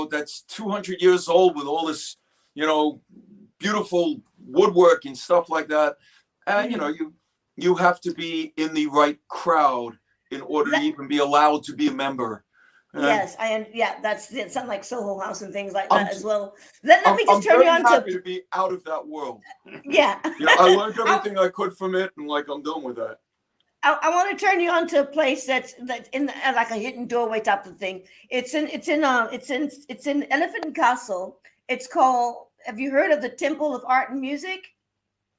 that's 200 years old with all this, beautiful woodwork and stuff like that. And, you have to be in the right crowd in order to even be allowed to be a member. Yes, that's it. Something like Soho House and things like that as well. Let me just turn you on I'm happy to be out of that world. Yeah. I learned everything I could from it, and I'm done with that. I want to turn you on to a place that's in like a hidden doorway type of thing. It's in Elephant and Castle. It's called. Have you heard of the Temple of Art and Music?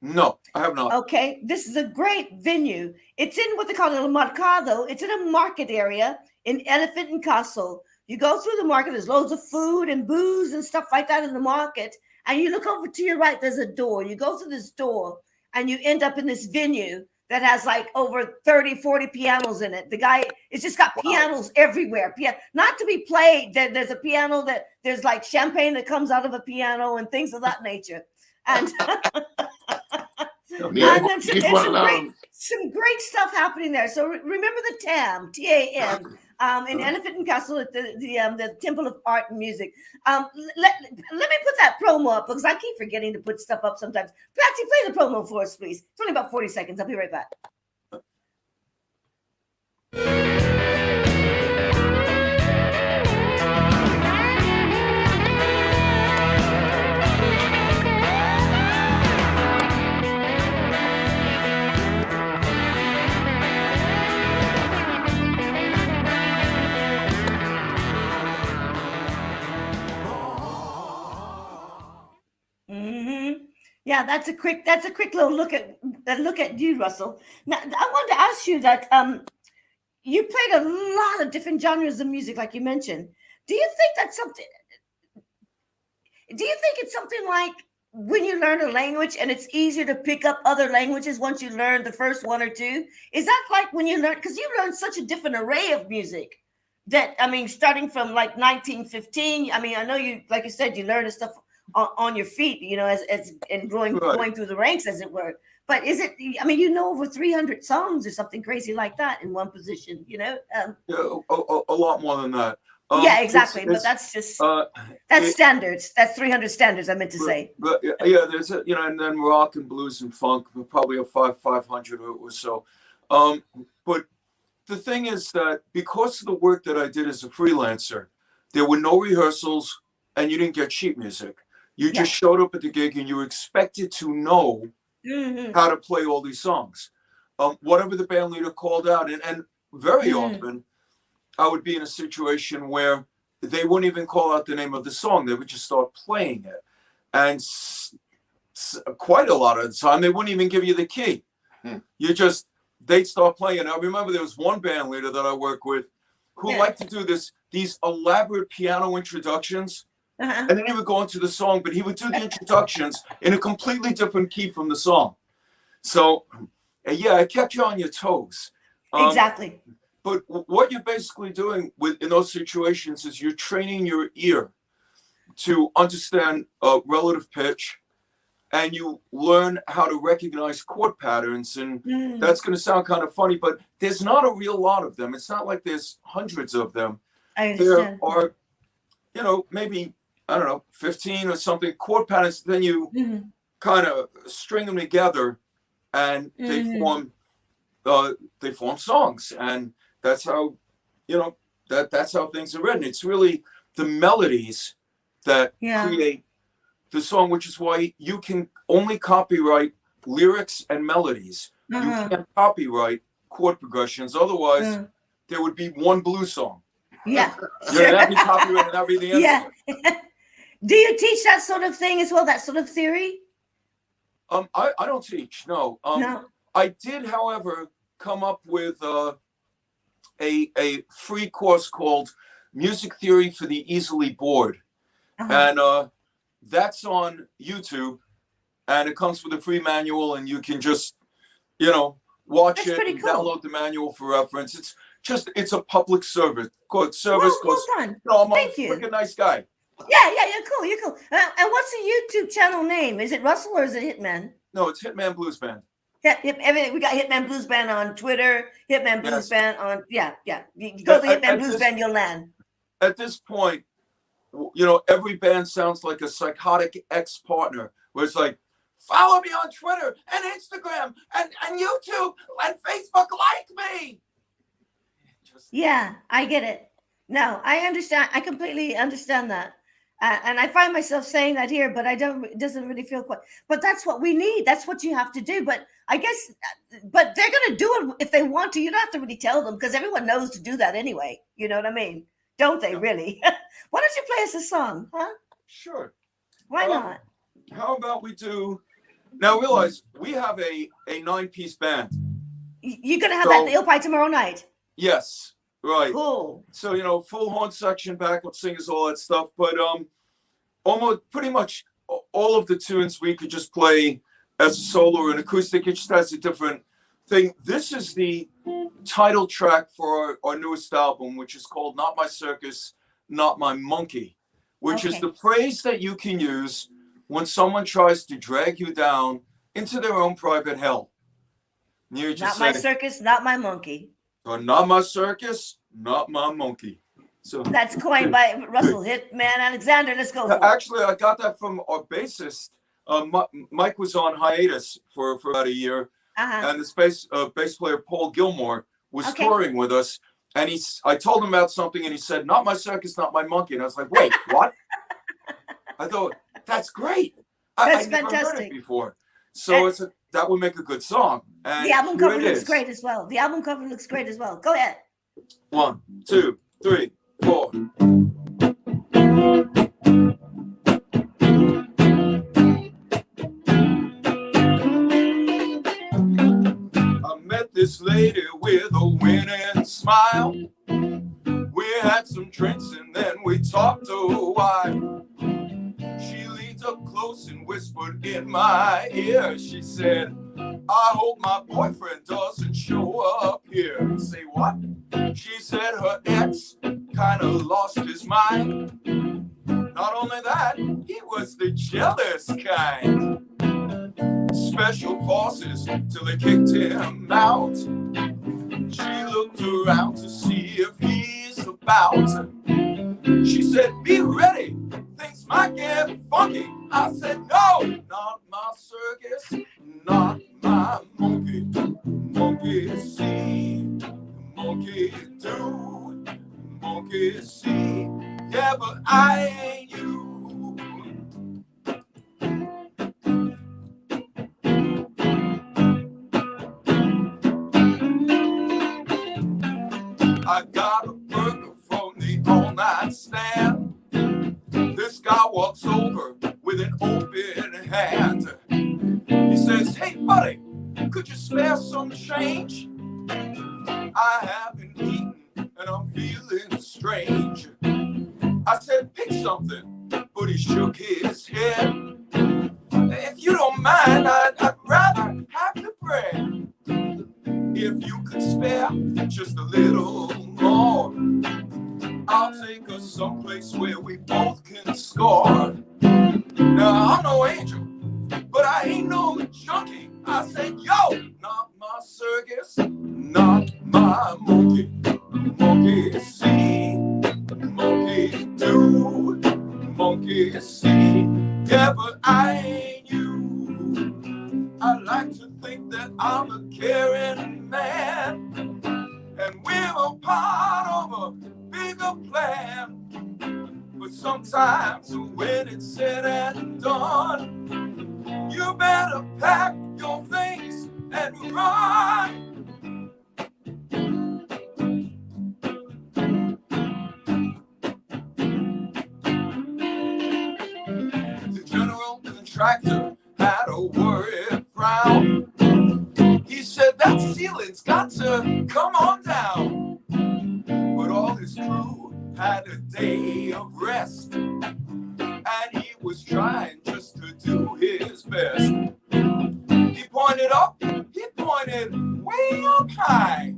No, I have not. Okay, this is a great venue. It's in what they call a mercado. It's in a market area in Elephant and Castle. You go through the market. There's loads of food and booze and stuff like that in the market. And you look over to your right. There's a door. You go through this door, and you end up in this venue that has like over 30, 40 pianos in it. The guy, it's just got pianos everywhere. Not to be played. There's a piano that there's like champagne that comes out of a piano and things of that nature. And some great stuff happening there. So remember the TAM, TAM, in Elephant and Castle at the Temple of Art and Music. Let me put that promo up because I keep forgetting to put stuff up sometimes. Patsy, play the promo for us, please. It's only about 40 seconds. I'll be right back. Yeah, that's a quick little look at you, Russell. Now, I wanted to ask you that you played a lot of different genres of music, like you mentioned. Do you think it's something like when you learn a language and it's easier to pick up other languages once you learn the first one or two? Is that like when you learn, because you learned such a different array of music that, I mean, starting from like 1915, I mean, I know you, like you said, you learned stuff on your feet, as and going through the ranks, as it were. But is it? I mean, over 300 songs or something crazy like that in one position. A lot more than that. Yeah, exactly. But that's just that's standards. That's 300 standards. I meant to say. But yeah, there's and then rock and blues and funk, probably a 500 or so. But the thing is that because of the work that I did as a freelancer, there were no rehearsals and you didn't get sheet music. You just showed up at the gig and you were expected to know how to play all these songs. Whatever the band leader called out. And very often I would be in a situation where they wouldn't even call out the name of the song. They would just start playing it. And quite a lot of the time, they wouldn't even give you the key. They'd start playing. I remember there was one band leader that I worked with who liked to do these elaborate piano introductions. And then he would go into the song, but he would do the introductions in a completely different key from the song. So, yeah, it kept you on your toes. Exactly. But what you're basically doing in those situations is you're training your ear to understand relative pitch, and you learn how to recognize chord patterns. And that's going to sound kind of funny, but there's not a real lot of them. It's not like there's hundreds of them. I understand. There are, you know, maybe, I don't know, 15 or something chord patterns. Then you kind of string them together, and they form songs. And that's how, you know, that's how things are written. It's really the melodies that create the song, which is why you can only copyright lyrics and melodies. You can't copyright chord progressions. Otherwise, there would be one blues song. That'd be copyrighted, that'd be the end of it. Do you teach that sort of thing as well, that sort of theory? I don't teach, no. No. I did, however, come up with a free course called Music Theory for the Easily Bored. And that's on YouTube, and it comes with a free manual, and you can just, you know, watch That's it pretty and cool. download the manual for reference. It's a public service. Well done. No, I'm Thank a you. freaking nice guy. Yeah, you're cool. And what's the YouTube channel name? Is it Russell or is it Hitman? No, it's Hitman Blues Band. Everything. We got Hitman Blues Band on Twitter, Hitman Blues Yes. Band on, You go to Hitman At Blues this- Band, you'll land. At this point, you know, every band sounds like a psychotic ex-partner where it's like, follow me on Twitter and Instagram and YouTube and Facebook, like me. Yeah, I get it. No, I understand. I completely understand that. And I find myself saying that here, but it doesn't really feel quite, but that's what we need. That's what you have to do. But I guess, but they're going to do it if they want to. You don't have to really tell them because everyone knows to do that anyway. You know what I mean? Don't they really? Why don't you play us a song, huh? Sure. Why not? How about we do, now realize we have a 9-piece band. You're going to have that at the Opie tomorrow night. Yes. Right. Cool. So, you know, full horn section, backup singers, all that stuff. But almost pretty much all of the tunes we could just play as a solo or an acoustic. It just has a different thing. This is the title track for our newest album, which is called Not My Circus, Not My Monkey, which is the phrase that you can use when someone tries to drag you down into their own private hell. And you just Not my circus, not my monkey. Not my circus, not my monkey. So that's coined by Russell Hitman Alexander. Let's go. Actually, I got that from our bassist. Mike was on hiatus for about a year, and the bass player Paul Gilmore was touring with us. And I told him about something, and he said, "Not my circus, not my monkey." And I was like, "Wait, what?" I thought that's great. That's I never fantastic. heard it before. So that would make a good song. And the album cover looks is. great as well. The album cover looks great as well. Go ahead. 1, 2, 3, 4. I met this lady with a winning smile. We had some drinks and then we talked a while. She leaned up close and whispered in my ear. She said, I hope my boyfriend doesn't show up here. Say what? She said her ex kind of lost his mind. Not only that, he was the jealous kind. Special forces till they kicked him out. She looked around to see if he's about. She said, be ready, things might get funky. I said, no, not my circus, not my monkey. Monkey see, monkey Yeah, but I ain't you. I got a burger from the all-night stand. This guy walks over with an open hand. He says, hey, buddy, could you spare some change? I haven't eaten and I'm feeling strange. I said, pick something, but he shook his head. If you don't mind, I'd rather have the bread. If you could spare just a little more, I'll take us someplace where we both can score. Now, I'm no angel, but I ain't no junkie. I said, yo, not my circus, not my monkey. Monkey see, monkey do, monkey see. Yeah, but I ain't you. I like to think that I'm a caring man, and we're a part of a bigger plan. But sometimes when it's said and done, you better pack your things and run. The general contractor had a worried frown. He said that ceiling's got to come on down. But all his crew had a day of rest, and he was trying just to do his best. He pointed up, he pointed way up high.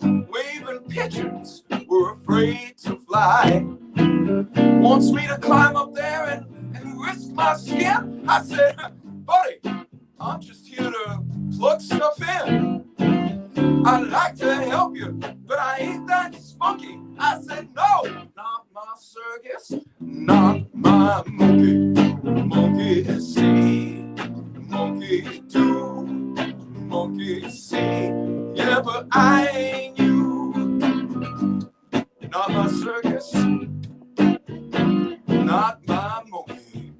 Waving pigeons were afraid to fly. Wants me to climb up there and risk my skin? I said, buddy, I'm just here to plug stuff in. I'd like to help you, but I ain't that spunky. I said, no, not my circus, not my monkey. Monkey see, monkey do, monkey see. Yeah, but I ain't you. Not my circus, not my monkey.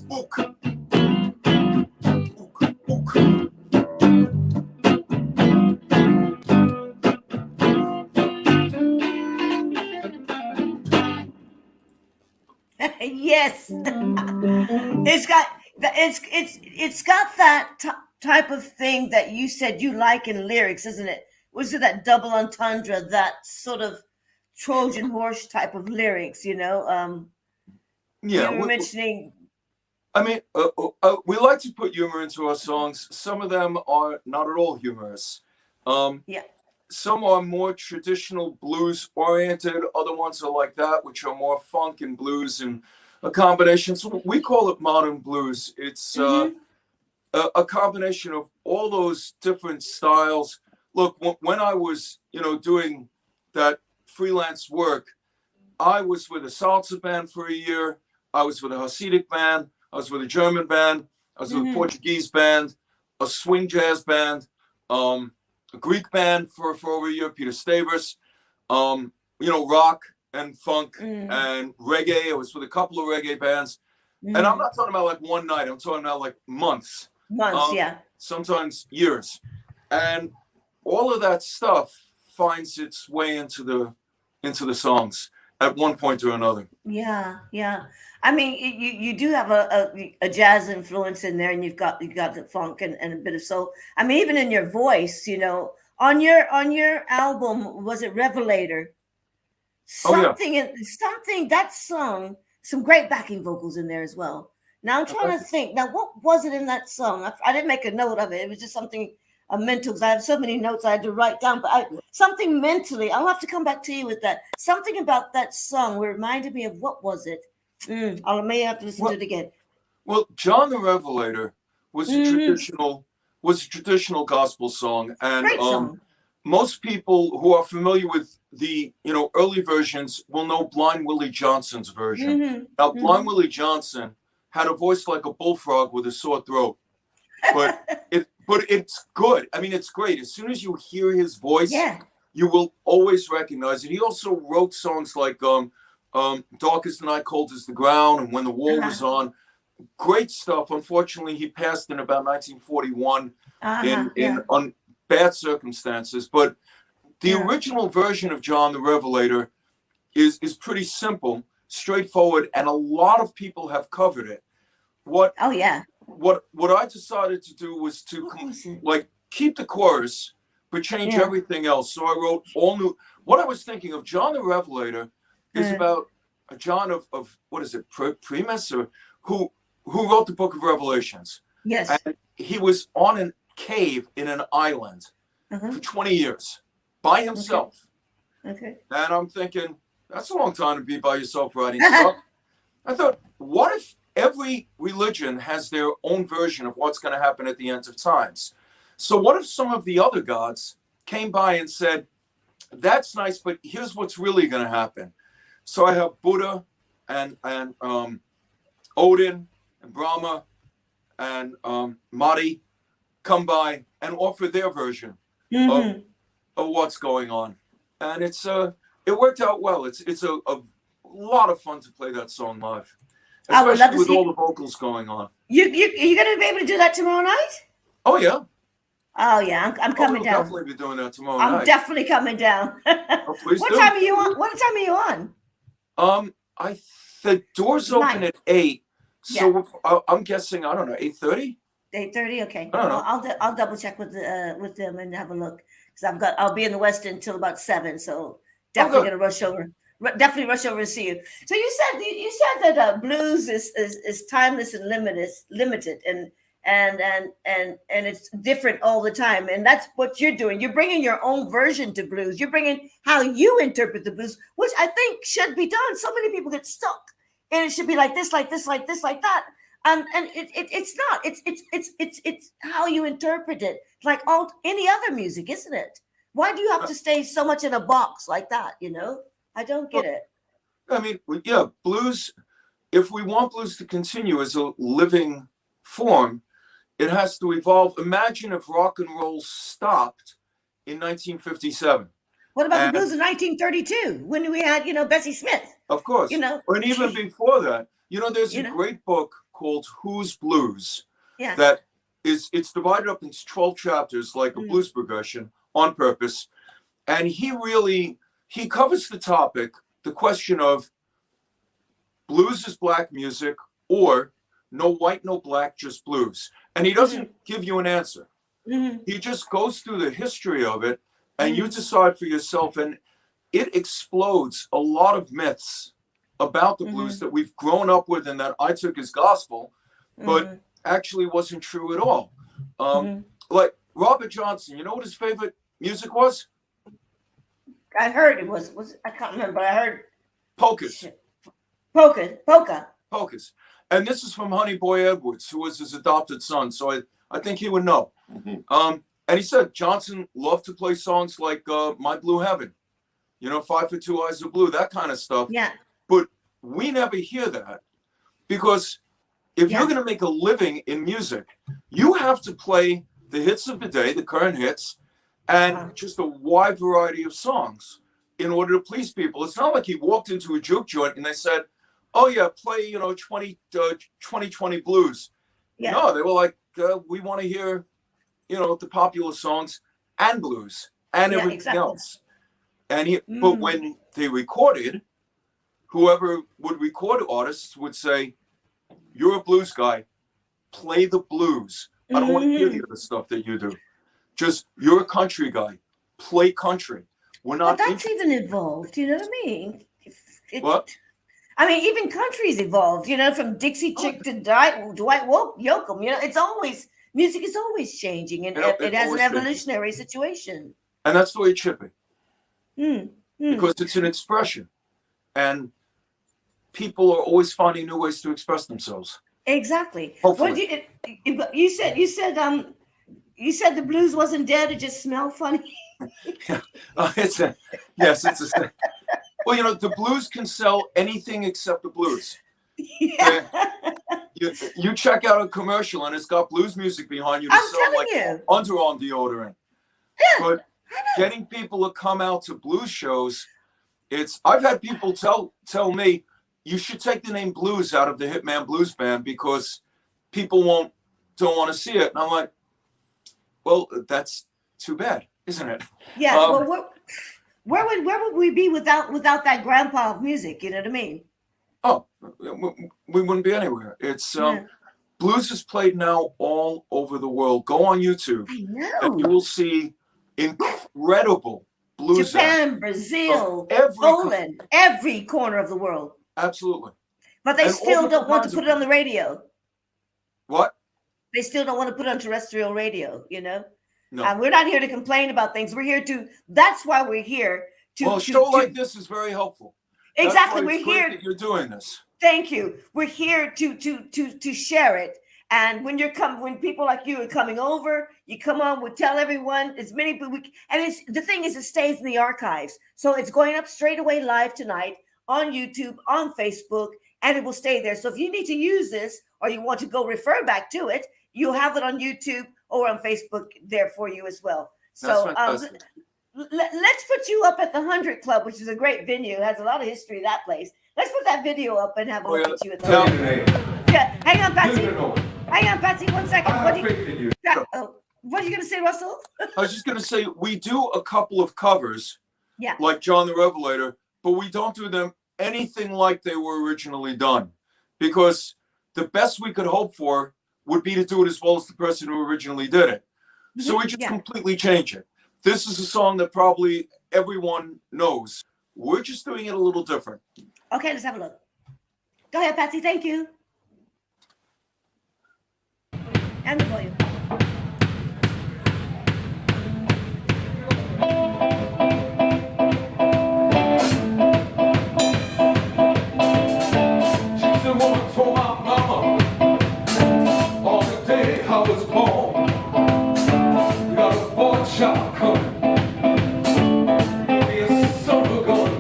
Ook. Ook, ook. Yes, it's got that type of thing that you said you like in lyrics, isn't it? Was it that double entendre, that sort of Trojan horse type of lyrics? Yeah, you were mentioning. I mean, we like to put humor into our songs. Some of them are not at all humorous. Yeah. Some are more traditional blues oriented. Other ones are like that, which are more funk and blues and a combination. So we call it modern blues. It's a combination of all those different styles. Look, when I was, doing that freelance work, I was with a salsa band for a year. I was with a Hasidic band. I was with a German band. I was with a Portuguese band, a swing jazz band, a Greek band for over a year, Peter Stavers, rock and funk and reggae. I was with a couple of reggae bands. And I'm not talking about like one night. I'm talking about like months. Yeah. Sometimes years. And all of that stuff finds its way into the songs at one point or another. Yeah. I mean, you do have a jazz influence in there, and you've got the funk and a bit of soul. I mean, even in your voice, on your album, was it Revelator? Something that song, some great backing vocals in there as well. Now I'm trying to think. Now, what was it in that song? I didn't make a note of it. It was just something mental, because I have so many notes I had to write down. But something mentally, I'll have to come back to you with that. Something about that song reminded me of, what was it? I may have to listen to it again. Well, John the Revelator was a traditional gospel song, and Great song. Most people who are familiar with the early versions will know Blind Willie Johnson's version. Now, Blind Willie Johnson had a voice like a bullfrog with a sore throat, but it's good. I mean, it's great. As soon as you hear his voice, you will always recognize it. He also wrote songs like Dark as the Night, Cold as the Ground, and When the War Was On. Great stuff. Unfortunately, he passed in about 1941 in bad circumstances. But the original version of John the Revelator is pretty simple, straightforward, and a lot of people have covered it. What I decided to do was to keep the chorus, but change everything else. So I wrote all new. What I was thinking of John the Revelator is about a John of what is it, Primus, or who wrote the Book of Revelations. Yes. And he was on a cave in an island for 20 years by himself. Okay. And I'm thinking, that's a long time to be by yourself writing stuff. I thought, what if every religion has their own version of what's going to happen at the end of times? So what if some of the other gods came by and said, that's nice, but here's what's really going to happen. So I have Buddha and Odin and Brahma and Madi come by and offer their version of what's going on. And it worked out well. It's a lot of fun to play that song live, especially with all the vocals going on. You're going to be able to do that tomorrow night? Oh, yeah. Oh, yeah. I'm coming down. I'll definitely be doing that tomorrow night. I'm definitely coming down. Oh, please What do. time are you on? What time are you on? The doors open at 8. So I'm guessing, I don't know, 8:30? 8:30. Okay. I don't know. I'll double check with them and have a look, because I'll be in the West End until about 7. So definitely gonna rush over. Definitely rush over to see you. So you said that blues is timeless and limited and it's different all the time, and that's what you're doing. You're bringing your own version to blues. You're bringing how you interpret the blues, which I think should be done. So many people get stuck, and it should be like this, like this, like this, like that. And it's not. It's how you interpret it, like any other music, isn't it? Why do you have to stay so much in a box like that? I don't get it. I mean, yeah, blues. If we want blues to continue as a living form, it has to evolve. Imagine if rock and roll stopped in 1957. What about the blues in 1932 when we had, Bessie Smith? Of course. And even before that, there's a great book called Who's Blues that it's divided up into 12 chapters like a blues progression on purpose. And he covers the question of blues is black music, or no white, no black, just blues. And he doesn't give you an answer. He just goes through the history of it, and you decide for yourself. And it explodes a lot of myths about the blues that we've grown up with and that I took as gospel, but actually wasn't true at all. Like Robert Johnson, you know what his favorite music was? I heard it was I can't remember, but I heard polkas. Polkas. And this is from Honey Boy Edwards, who was his adopted son. So I think he would know. And he said Johnson loved to play songs like My Blue Heaven, 5 for 2 Eyes of Blue, that kind of stuff. Yeah. But we never hear that, because if you're going to make a living in music, you have to play the hits of the day, the current hits, and just a wide variety of songs in order to please people. It's not like he walked into a juke joint and they said, oh yeah, play 2020 blues. Yeah. No, they were like, we want to hear the popular songs and blues and everything else. And but when they recorded, whoever would record artists would say, you're a blues guy, play the blues. I don't want to hear the other stuff that you do. Just, you're a country guy, play country. We're not. But that's even evolved. You know what I mean? What? I mean, even country's evolved. From Dixie Chick to Dwight Yoakam. It's always, music is always changing, and it has an evolutionary situation. And that's the way it should be. Because it's an expression, and people are always finding new ways to express themselves. Exactly. Hopefully. You said the blues wasn't dead; it just smelled funny. Yes. Well, the blues can sell anything except the blues. Yeah. You check out a commercial and it's got blues music behind you to sell like underarm deodorant. Yeah, but getting people to come out to blues shows I've had people tell me you should take the name Blues out of the Hitman Blues Band because people don't want to see it. And I'm like, well, that's too bad, isn't it? Yeah. Well, where would we be without that grandpa of music? You know what I mean? Oh, we wouldn't be anywhere. It's blues is played now all over the world. Go on YouTube, I know. and you will see incredible blues. Japan, Brazil, every Poland, every corner of the world. Absolutely. But they And still all don't want to kinds put of- it on the radio. What? They still don't want to put it on terrestrial radio, you know? No. We're not here to complain about things. We're here to, that's why we're here to. Well, a show like this is very helpful. Exactly. That's why We're it's great here. that you're doing this. Thank you. We're here to share it. And when when people like you are coming over, you come on, we tell everyone as many people. And it's the thing is, it stays in the archives, so it's going up straight away live tonight on YouTube, on Facebook, and it will stay there. So if you need to use this or you want to go refer back to it, you have it on YouTube or on Facebook there for you as well. So let's put you up at the 100 Club, which is a great venue. It has a lot of history, that place. Let's put that video up and have a look at you at the Yeah, hang on, Patsy. Hang on, Patsy, 1 second. What are you going to say, Russell? I was just going to say, we do a couple of covers, Yeah. like John the Revelator, but we don't do them anything like they were originally done, because the best we could hope for would be to do it as well as the person who originally did it. So we just completely change it. This is a song that probably everyone knows. We're just doing it a little different. Okay, let's have a look. Go ahead, Patsy. Thank you. And the volume. She's the woman for my mama. On the day I was born, we got a boy child coming. Be a son of a gun.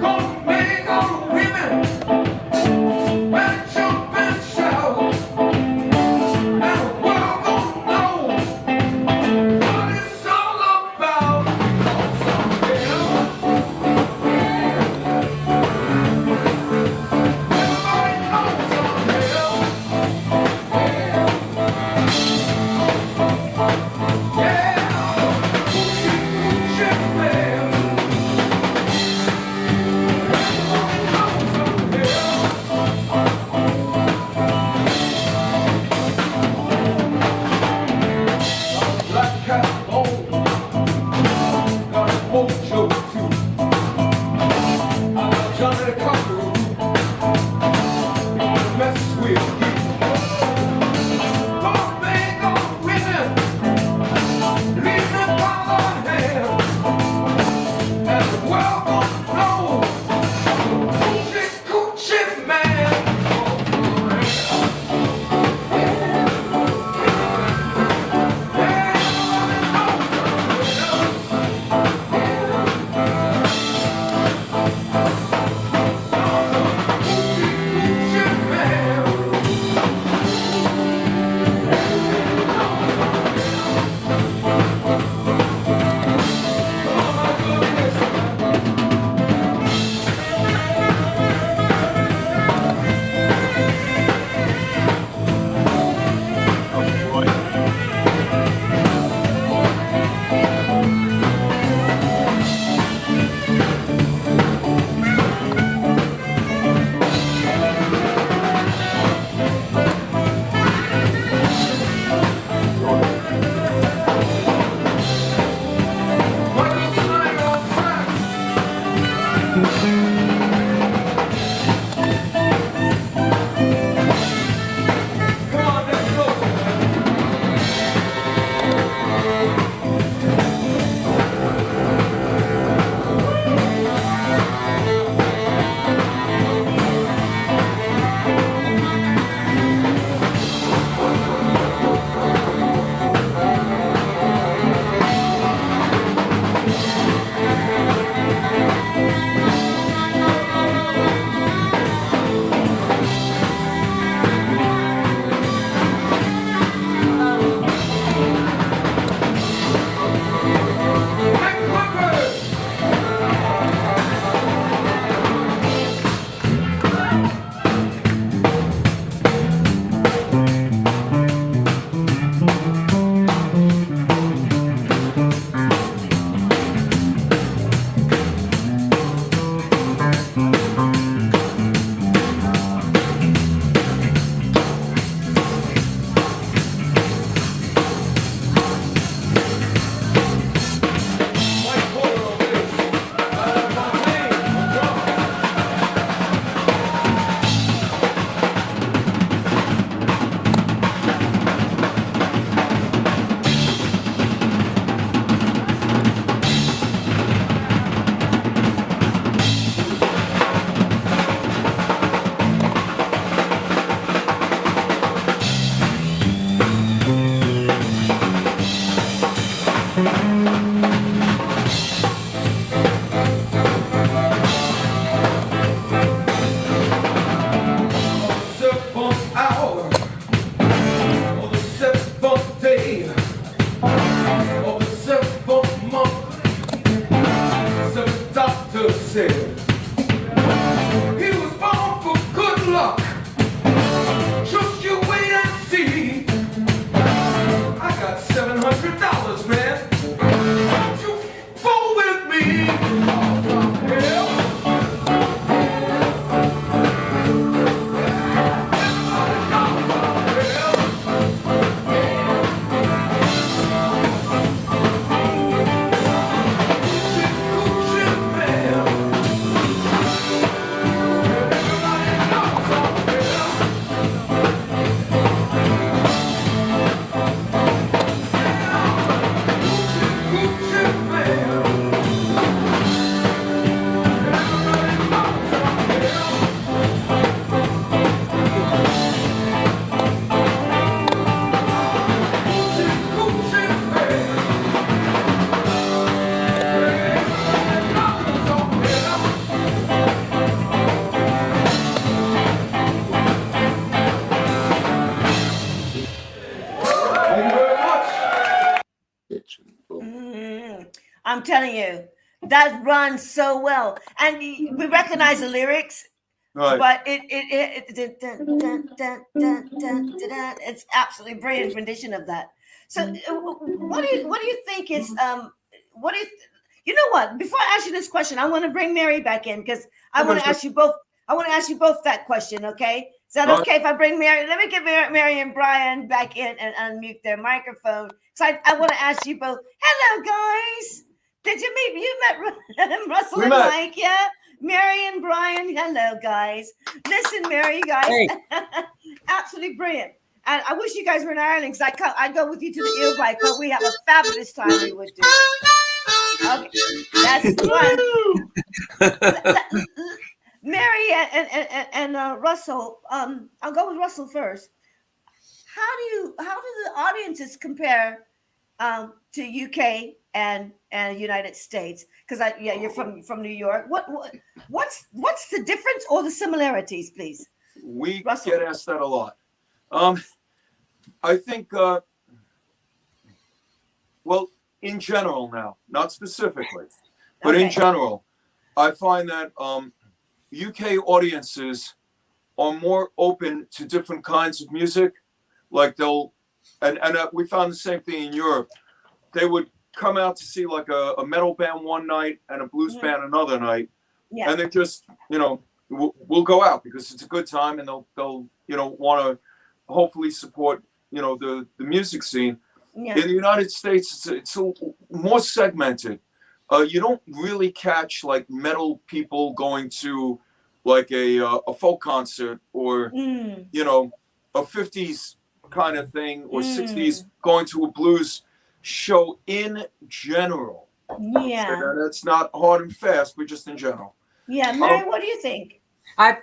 Gonna make all the women and jump and shout. $100, man. Don't you fool with me. Hell. I'm telling you, that runs so well, and we recognize the lyrics, Right. but it's absolutely brilliant rendition of that. So, what do you think is what do you know what? Before I ask you this question, I want to bring Mary back in because I want to ask you both. I want to ask you both that question. Okay, is that okay if I bring Mary? Let me get Mary and Brian back in and unmute their microphone. So I want to ask you both. Hello, guys. Did you meet? You met Russell and Mike, yeah? Mary and Brian. Hello, guys. Listen, Mary, you guys, Hey. absolutely brilliant. And I wish you guys were in Ireland because I'd go with you to the eel bike, but we have a fabulous time we would do. Okay, that's one. Mary and Russell. I'll go with Russell first. How do the audiences compare to UK and United States? Because you're from New York. What's the difference or the similarities, please? We Russell. get asked that a lot. I think, well, in general now, not specifically, but in general, I find that UK audiences are more open to different kinds of music. Like we found the same thing in Europe. They would come out to see like a metal band one night and a blues band another night. Yeah. And they just, we'll go out because it's a good time and they'll want to hopefully support, the music scene. Yeah. In the United States, it's more segmented. You don't really catch like metal people going to like a folk concert or, a 50s kind of thing or 60s going to a blues show in general. Yeah. So that's not hard and fast, but just in general. Yeah. Mary, what do you think? I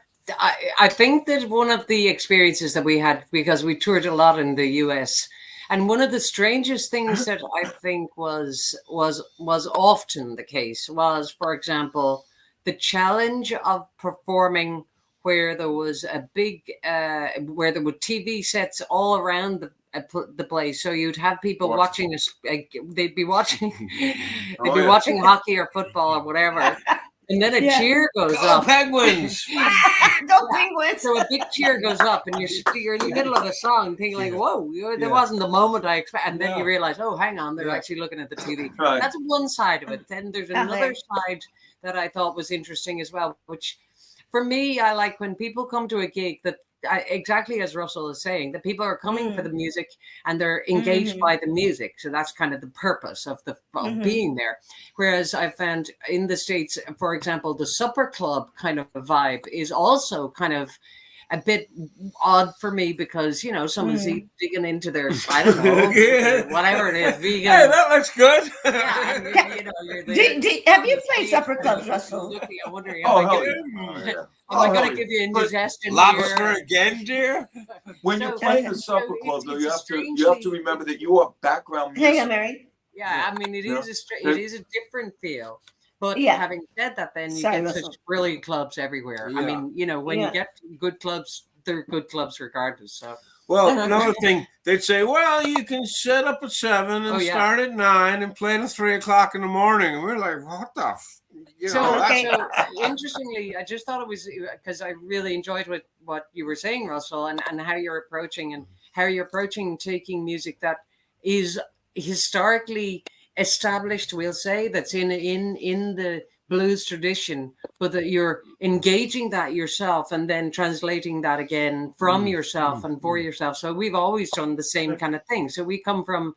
think that one of the experiences that we had, because we toured a lot in the US, and one of the strangest things that I think was often the case was, for example, the challenge of performing where there was a big, where there were TV sets all around the place. So you'd have people watching us. They'd be watching hockey or football or whatever. And then a cheer goes up. Penguins! Go Penguins! So a big cheer goes up, and you're in the middle of a song, thinking like, "Whoa, there wasn't the moment I expected." And then you realize, "Oh, hang on, they're actually looking at the TV." Right. That's one side of it. Then there's another side that I thought was interesting as well, which, for me, I like when people come to a gig that. Exactly as Russell is saying, that people are coming for the music and they're engaged by the music. So that's kind of the purpose of being there. Whereas I found in the States, for example, the supper club kind of a vibe is also kind of a bit odd for me because, someone's digging into their, I don't know, whatever it is, vegan. Hey, that looks good. Yeah, you're there. Have you played supper clubs, Russell? I'm wondering, am I going to give you indigestion? Lobster again, dear? When you're playing the supper club, though, you have to remember that you are background music. Hang on, Mary. Yeah, I mean, it is a different feel. But having said that, then you get such brilliant clubs everywhere. Yeah. I mean, when you get good clubs, they're good clubs regardless. So. Well, another thing, they'd say, well, you can set up at 7 and start at 9 and play till 3 o'clock in the morning. And we're like, what the So interestingly, I just thought it was because I really enjoyed what you were saying, Russell, and how you're approaching taking music that is historically established, we'll say, that's in the blues tradition, but that you're engaging that yourself and then translating that again from yourself and for yourself. So we've always done the same kind of thing. So we come from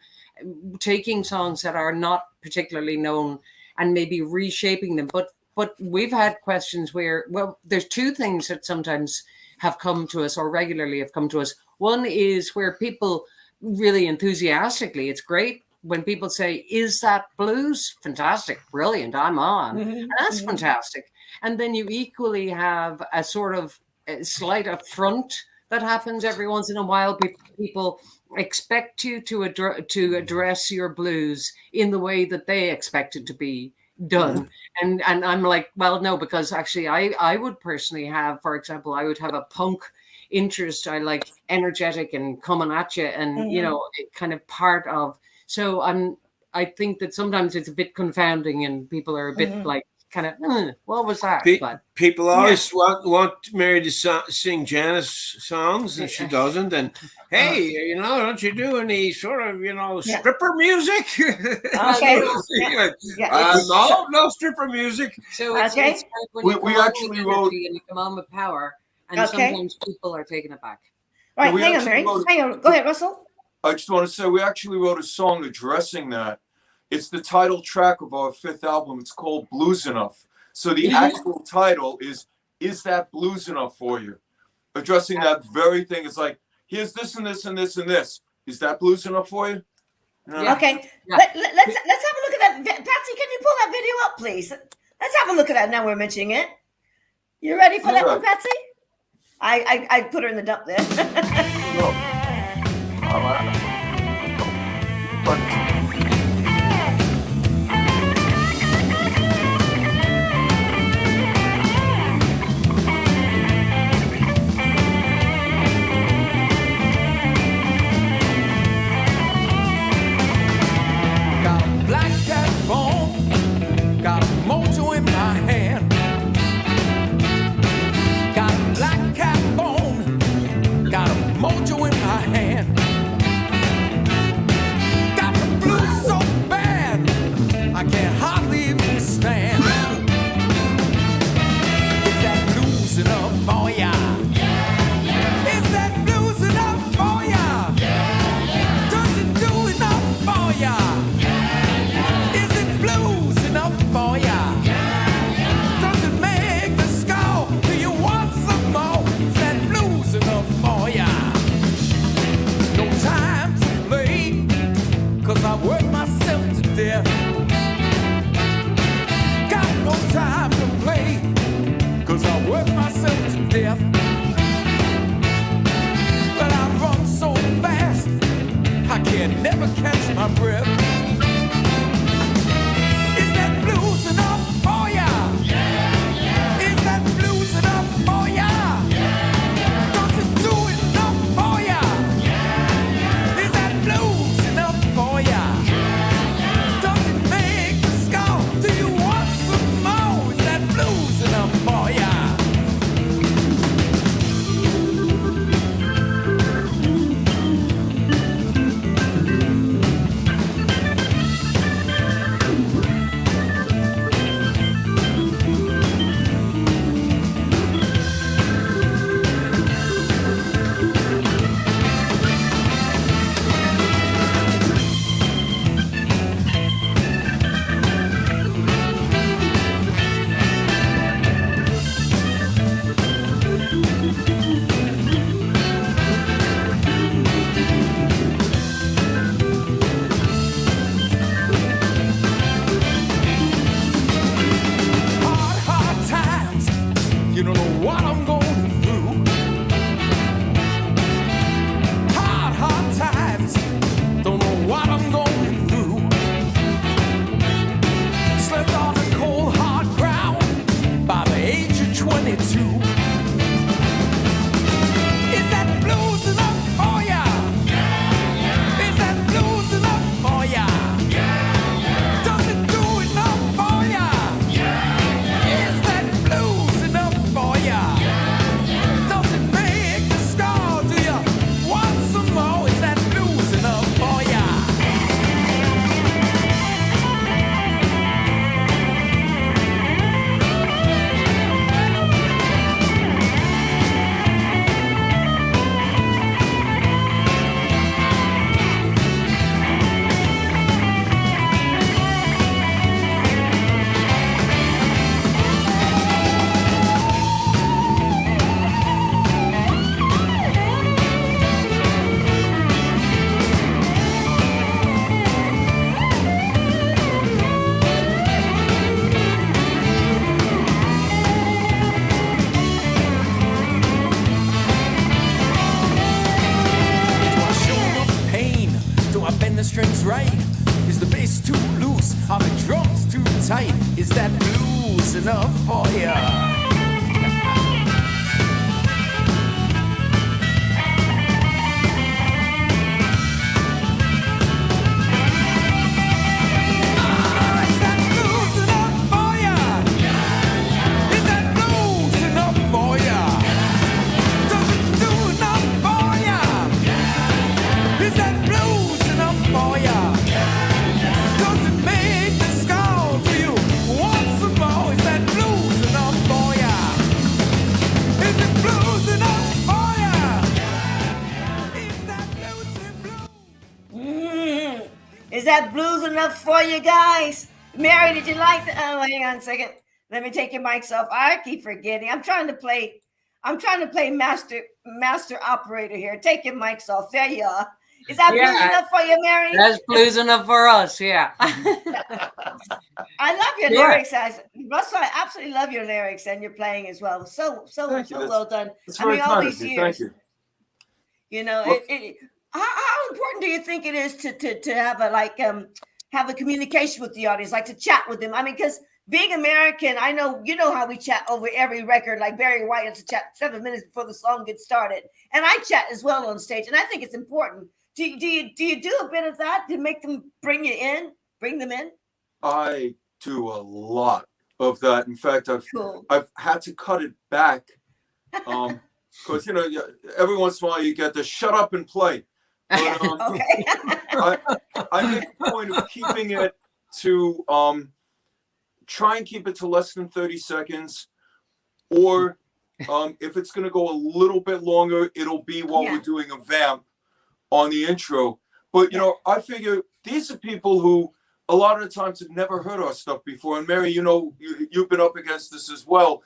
taking songs that are not particularly known and maybe reshaping them. But we've had questions where, well, there's two things that sometimes have come to us or regularly have come to us. One is where people really enthusiastically, it's great when people say, is that blues? Fantastic, brilliant, I'm on. And that's fantastic. And then you equally have a sort of a slight affront that happens every once in a while. People expect you to address your blues in the way that they expect it to be done. And I'm like, well, no, because actually I would personally have, for example, I would have a punk interest. I like energetic and coming at you and, you know, kind of part of. So I think that sometimes it's a bit confounding and people are a bit like kind of, what was that? But people always want Mary to sing Janice songs and she doesn't. And hey, you know, don't you do any sort of, you know, stripper music? Okay. No stripper music. So it's like when we actually wrote, and you come on with power, and sometimes people are taken aback. Right, hang on, Mary. Hang on. Go ahead, Russell. I just want to say we actually wrote a song addressing that. It's the title track of our 5th album. It's called Blues Enough. So the actual title is that blues enough for you? Addressing that very thing. It's like, here's this and this and this and this. Is that blues enough for you? Okay. Let's have a look at that. Patsy, can you pull that video up, please? Let's have a look at that now we're mentioning it. You ready for that one, Patsy? I put her in the dump there. Got a black cat bone, got a mojo in my hand. Got a black cat bone, got a mojo in my hand. Got the blues so bad, I can't hardly even stand. Is that blues enough for ya? Is that blues enough for ya? Does it do enough for ya? Is it blues enough for ya? Does it make the score? Do you want some more? Is that blues enough for ya? No time to play, 'cause I work myself to death. Got no time to play, 'cause I work myself to death. But I run so fast, I can never catch my breath. Is that blues enough for ya? Is that blues enough for ya? Does it do enough for ya? Is that blues enough for ya? Does it make the score? Do you want some more? Is that blues enough for ya? Hard times, you don't know what I'm going through. Hard times, don't know what I'm going through. Slept on the cold, hard ground by the age of 22. Is that blues enough for ya? Is that blues enough for ya? Does it do enough for ya? Is that blues enough for ya? right? Is the bass too loose? Are the drums too tight? Is that blues enough for ya? Is that blues enough for you guys? Mary, did you like the? Oh, hang on a second. Let me take your mics off. I keep forgetting. I'm trying to play master operator here. Take your mics off. There you are. Is that blues enough for you, Mary? That's blues enough for us, yeah. I love your lyrics, Russell. I absolutely love your lyrics and your playing as well. So well done. That's I mean, very all kind these of you. years. Thank you. You know, how important do you think it is to have a communication with the audience, like to chat with them? I mean, because being American, I know you know how we chat over every record. Like Barry White has to chat 7 minutes before the song gets started, and I chat as well on stage, and I think it's important. Do you do a bit of that to make them bring them in? I do a lot of that. In fact, I've had to cut it back because you know every once in a while you get the shut up and play. But, Okay. I make a point of keeping it to try and keep it to less than 30 seconds, or if it's going to go a little bit longer, it'll be while we're doing a vamp on the intro. But you know, I figure these are people who a lot of the times have never heard our stuff before. And Mary, you know, you've been up against this as well.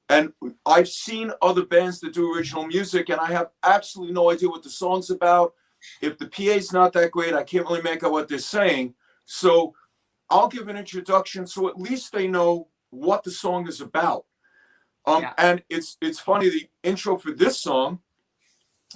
And I've seen other bands that do original music, and I have absolutely no idea what the song's about. If the PA's not that great, I can't really make out what they're saying. So I'll give an introduction so at least they know what the song is about. And it's funny, the intro for this song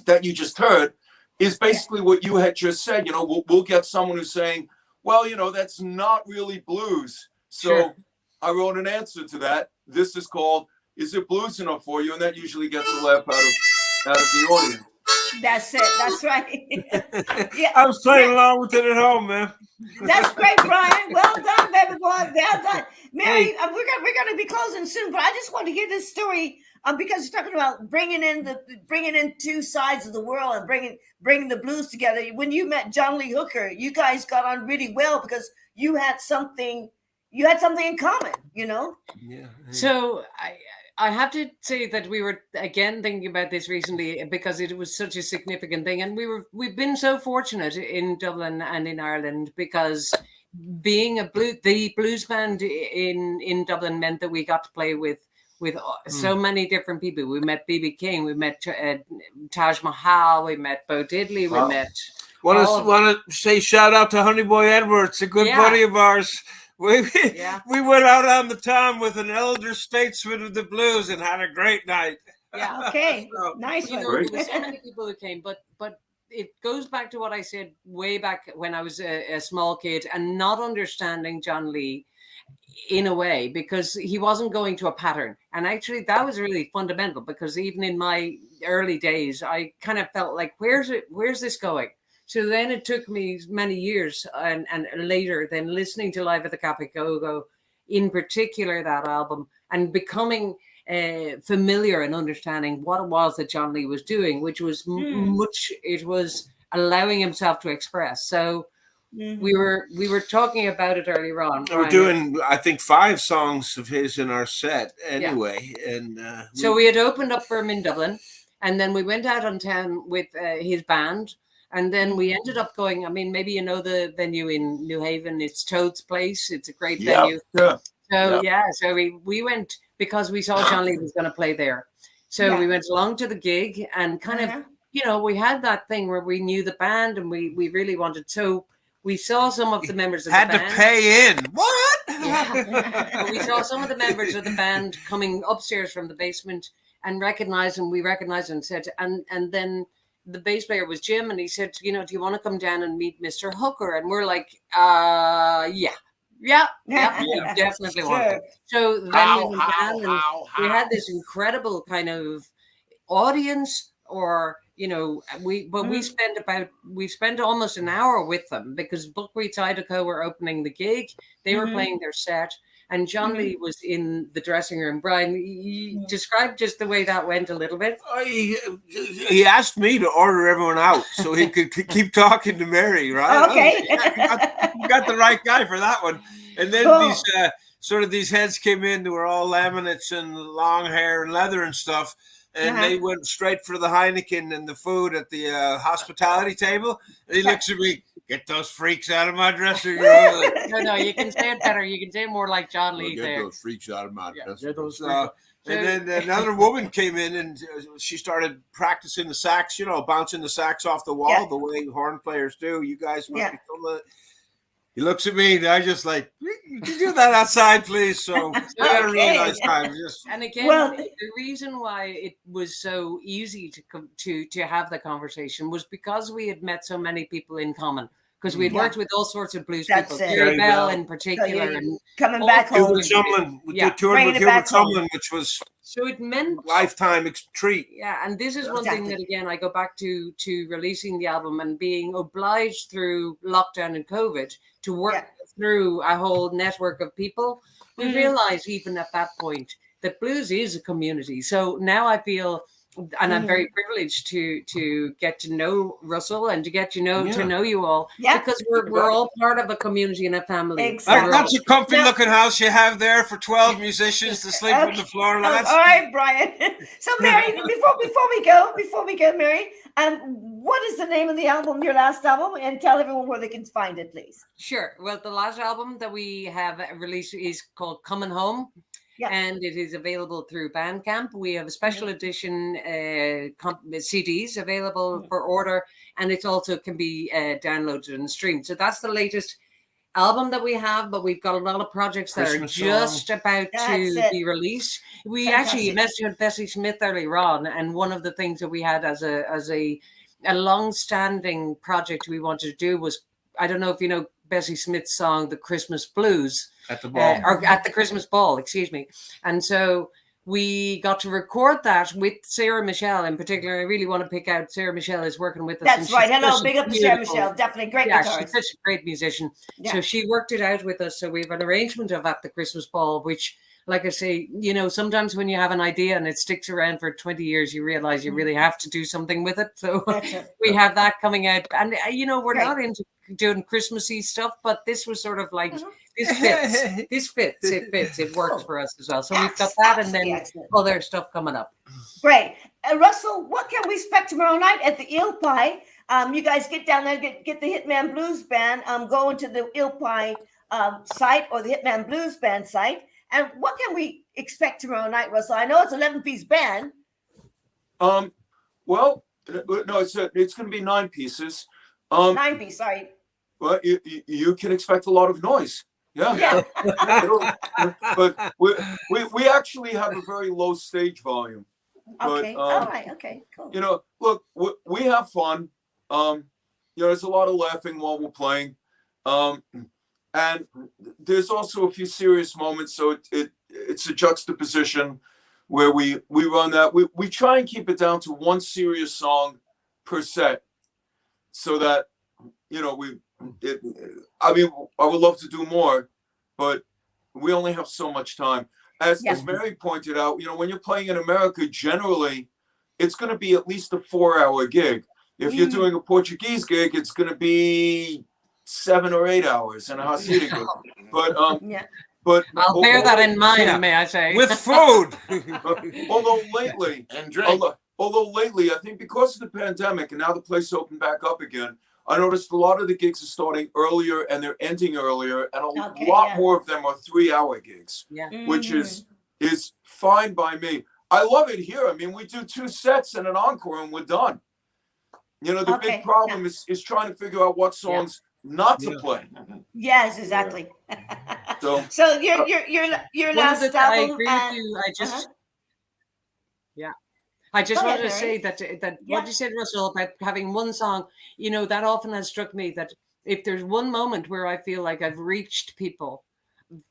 that you just heard is basically what you had just said. You know, we'll get someone who's saying, well, you know, that's not really blues. So I wrote an answer to that. This is called, Is It Blues Enough For You? And that usually gets a laugh out of the audience. That's it. That's right. I was playing along with it at home, man. That's great, Brian. Well done, baby boy. Well done, Mary. We're going to be closing soon, but I just want to hear this story because you're talking about bringing in two sides of the world and bringing the blues together. When you met John Lee Hooker, you guys got on really well because you had something in common. You know. Yeah. So I have to say that we were again thinking about this recently because it was such a significant thing, and we've been so fortunate in Dublin and in Ireland because being the blues band in Dublin meant that we got to play with so many different people. We met B.B. King, we met Taj Mahal, we met Bo Diddley, we met. Want to say shout out to Honey Boy Edwards, a good buddy of ours. We went out on the town with an elder statesman of the blues and had a great night. Yeah. Okay. Nice one. There were so many people who came, but it goes back to what I said way back when I was a small kid and not understanding John Lee in a way because he wasn't going to a pattern. And actually that was really fundamental because even in my early days, I kind of felt like, where's this going? So then it took me many years and later then listening to Live at the Capicogo, in particular that album, and becoming familiar and understanding what it was that John Lee was doing, which was it was allowing himself to express. So we were talking about it earlier on. We're doing, I think, 5 songs of his in our set anyway. Yeah. And so we had opened up for him in Dublin, and then we went out on town with his band. And then we ended up going, I mean, maybe you know the venue in New Haven, it's Toad's Place. It's a great venue. Yeah. So we went because we saw John Lee was going to play there. So we went along to the gig and kind of, you know, we had that thing where we knew the band and we really wanted. So we saw some of the members of the band. Had to pay in. What? Yeah. We saw some of the members of the band coming upstairs from the basement and recognized them. We recognized them and said, and then the bass player was Jim, and he said, do you want to come down and meet Mr. Hooker? And we're like, yeah, definitely want to. So then we went down and we had this incredible kind of audience, or we spent almost an hour with them, because Buckwheat Zydeco were opening the gig. They were playing their set, and John Lee was in the dressing room. Brian, you describe just the way that went a little bit. He asked me to order everyone out so he could keep talking to Mary, right? Okay. You got the right guy for that one. And then these heads came in. They were all laminates and long hair and leather and stuff. And they went straight for the Heineken and the food at the hospitality table. And he looks at me, get those freaks out of my dressing room. No, you can say it better. You can say it more like John Lee there. Get those freaks out of my dressing room. And then another woman came in, and she started practicing the sax, bouncing the sax off the wall the way horn players do. You guys must be told. He looks at me, and I just like, you can do that outside, please. So we had a really nice time. And again, the reason why it was so easy to have the conversation was because we had met so many people in common. Because we'd worked with all sorts of blues people, Jerry Bell in particular, and coming back home. We did touring with Hubert Sumlin, which was it meant lifetime treat. Yeah, and this is one thing that, again, I go back to releasing the album and being obliged through lockdown and COVID to work through a whole network of people. We realized even at that point that blues is a community. So now I feel, and I'm very privileged to get to know Russell and to get to know you all, because we're all part of a community and a family. Exactly. That's a comfy looking house you have there for 12 musicians to sleep on the floor. All right, Brian. So Mary, before we go, Mary, what is the name of the album, your last album, and tell everyone where they can find it, please. Sure. Well, the last album that we have released is called Coming Home. Yeah. And it is available through Bandcamp. We have a special edition CDs available for order, and it also can be downloaded and streamed. So that's the latest album that we have, but we've got a lot of projects that are just about to be released. We actually mentioned Bessie Smith earlier on, and one of the things that we had as a long-standing project we wanted to do was, I don't know if you know Bessie Smith's song, The Christmas Blues. At the ball. Or at the Christmas ball, excuse me. And so we got to record that with Sarah Michelle in particular. I really want to pick out Sarah Michelle is working with us. That's right. Hello, big up to Sarah Michelle. Definitely great guitarist. She's such a great musician. Yeah. So she worked it out with us. So we have an arrangement of At the Christmas Ball, which, like I say, sometimes when you have an idea and it sticks around for 20 years, you realize you really have to do something with it. So we have that coming out. And, we're not into doing Christmassy stuff, but this was sort of like, this fits. It works for us as well. So we've got that, and then other stuff coming up. Great. Russell, what can we expect tomorrow night at the Eel Pie? You guys get down there, get the Hitman Blues Band, go into the Eel Pie site or the Hitman Blues Band site. And what can we expect tomorrow night, Russell? I know it's 11-piece band. Well, no, it's going to be 9 pieces. 9-piece, sorry. Well, you can expect a lot of noise. Yeah. But we actually have a very low stage volume. Okay. But, all right. Okay. Cool. Look, we have fun. There's a lot of laughing while we're playing. And there's also a few serious moments, so it's a juxtaposition where we run that. We try and keep it down to one serious song per set, so that I would love to do more, but we only have so much time. As Mary pointed out, when you're playing in America, generally it's going to be at least a 4-hour gig. If you're doing a Portuguese gig, it's going to be 7 or 8 hours in a Hasidic gig. But I'll bear that in mind, may I say, with food. although lately, and drink. Although lately, I think because of the pandemic and now the place opened back up again, I noticed a lot of the gigs are starting earlier and they're ending earlier, and a lot more of them are 3-hour gigs, which is fine by me. I love it here. I mean, we do 2 sets and an encore and we're done. The big problem is trying to figure out what songs not to play. Yes, exactly. So your last album. I agree with you. I just Go wanted ahead, to say Mary. that Yeah. what you said, Russell, about having one song, you know, that often has struck me that if there's one moment where I feel like I've reached people,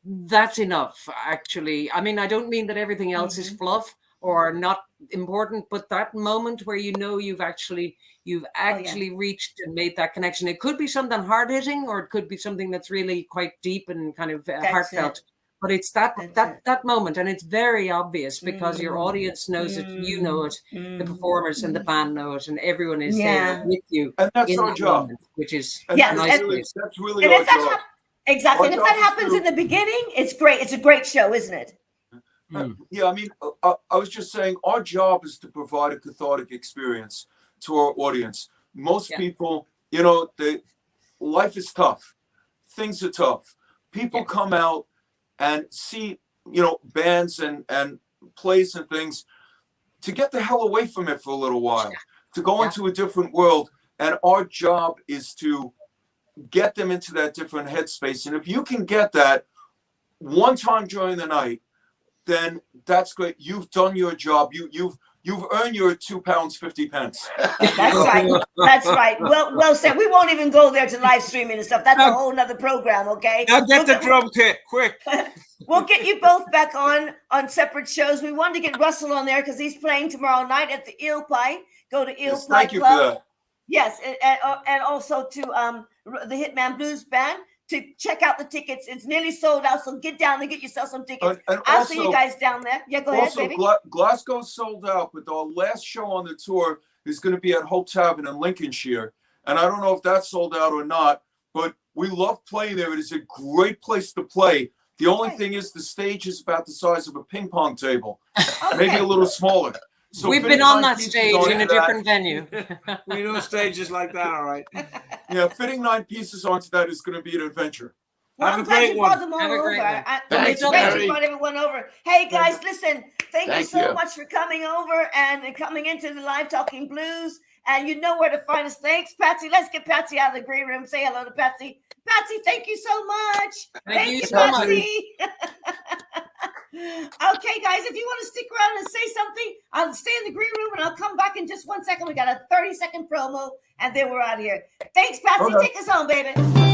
that's enough, actually. I mean, I don't mean that everything else is fluff or not important, but that moment where you know you've actually reached and made that connection. It could be something hard hitting, or it could be something that's really quite deep and kind of heartfelt. But it's that moment, and it's very obvious because your audience knows it, you know it, the performers and the band know it, and everyone is there with you And that's in our that job. moment, which is And Yes, nice. that's really And our if that job. exactly, Our and if that job is happens to- in the beginning, it's great. It's a great show, isn't it? Yeah, I mean, I was just saying, our job is to provide a cathartic experience to our audience. Most people, you know, life is tough. Things are tough. People come out and see, you know, bands and plays and things to get the hell away from it for a little while, to go into a different world. And our job is to get them into that different headspace. And if you can get that one time during the night, then that's great. You've done your job. You've earned your £2.50. That's right. That's right. Well said. We won't even go there to live streaming and stuff. That's a whole nother program. Okay. Now get the drum kit quick. We'll get you both back on separate shows. We wanted to get Russell on there because he's playing tomorrow night at the Eel Pie. Go to Eel Yes, Pie thank you Club. for that. Yes, and also to the Hitman Blues Band to check out the tickets. It's nearly sold out, so get down and get yourself some tickets. And I'll also, see you guys down there. Yeah, go ahead, also, baby. Glasgow's sold out, but our last show on the tour is going to be at Hope Tavern in Lincolnshire. And I don't know if that's sold out or not, but we love playing there. It is a great place to play. The only thing is the stage is about the size of a ping pong table, maybe a little smaller. So we've been on that stage in a different venue. We know stages like that, all right. Yeah, fitting 9 pieces onto that is going to be an adventure. Well, Have I'm a glad great you one. brought them all Have a great over. one. It's great Mary. you brought everyone over. Hey guys, listen, thank you Thank so you. much for coming over and coming into the Live Talking Blues. And you know where to find us. Thanks, Patsy. Let's get Patsy out of the green room. Say hello to Patsy. Patsy, thank you so much. Thank you so Patsy. Okay, guys, if you want to stick around and say something, I'll stay in the green room and I'll come back in just 1 second. We got a 30-second promo and then we're out of here. Thanks, Patsy. Okay. Take us home, baby.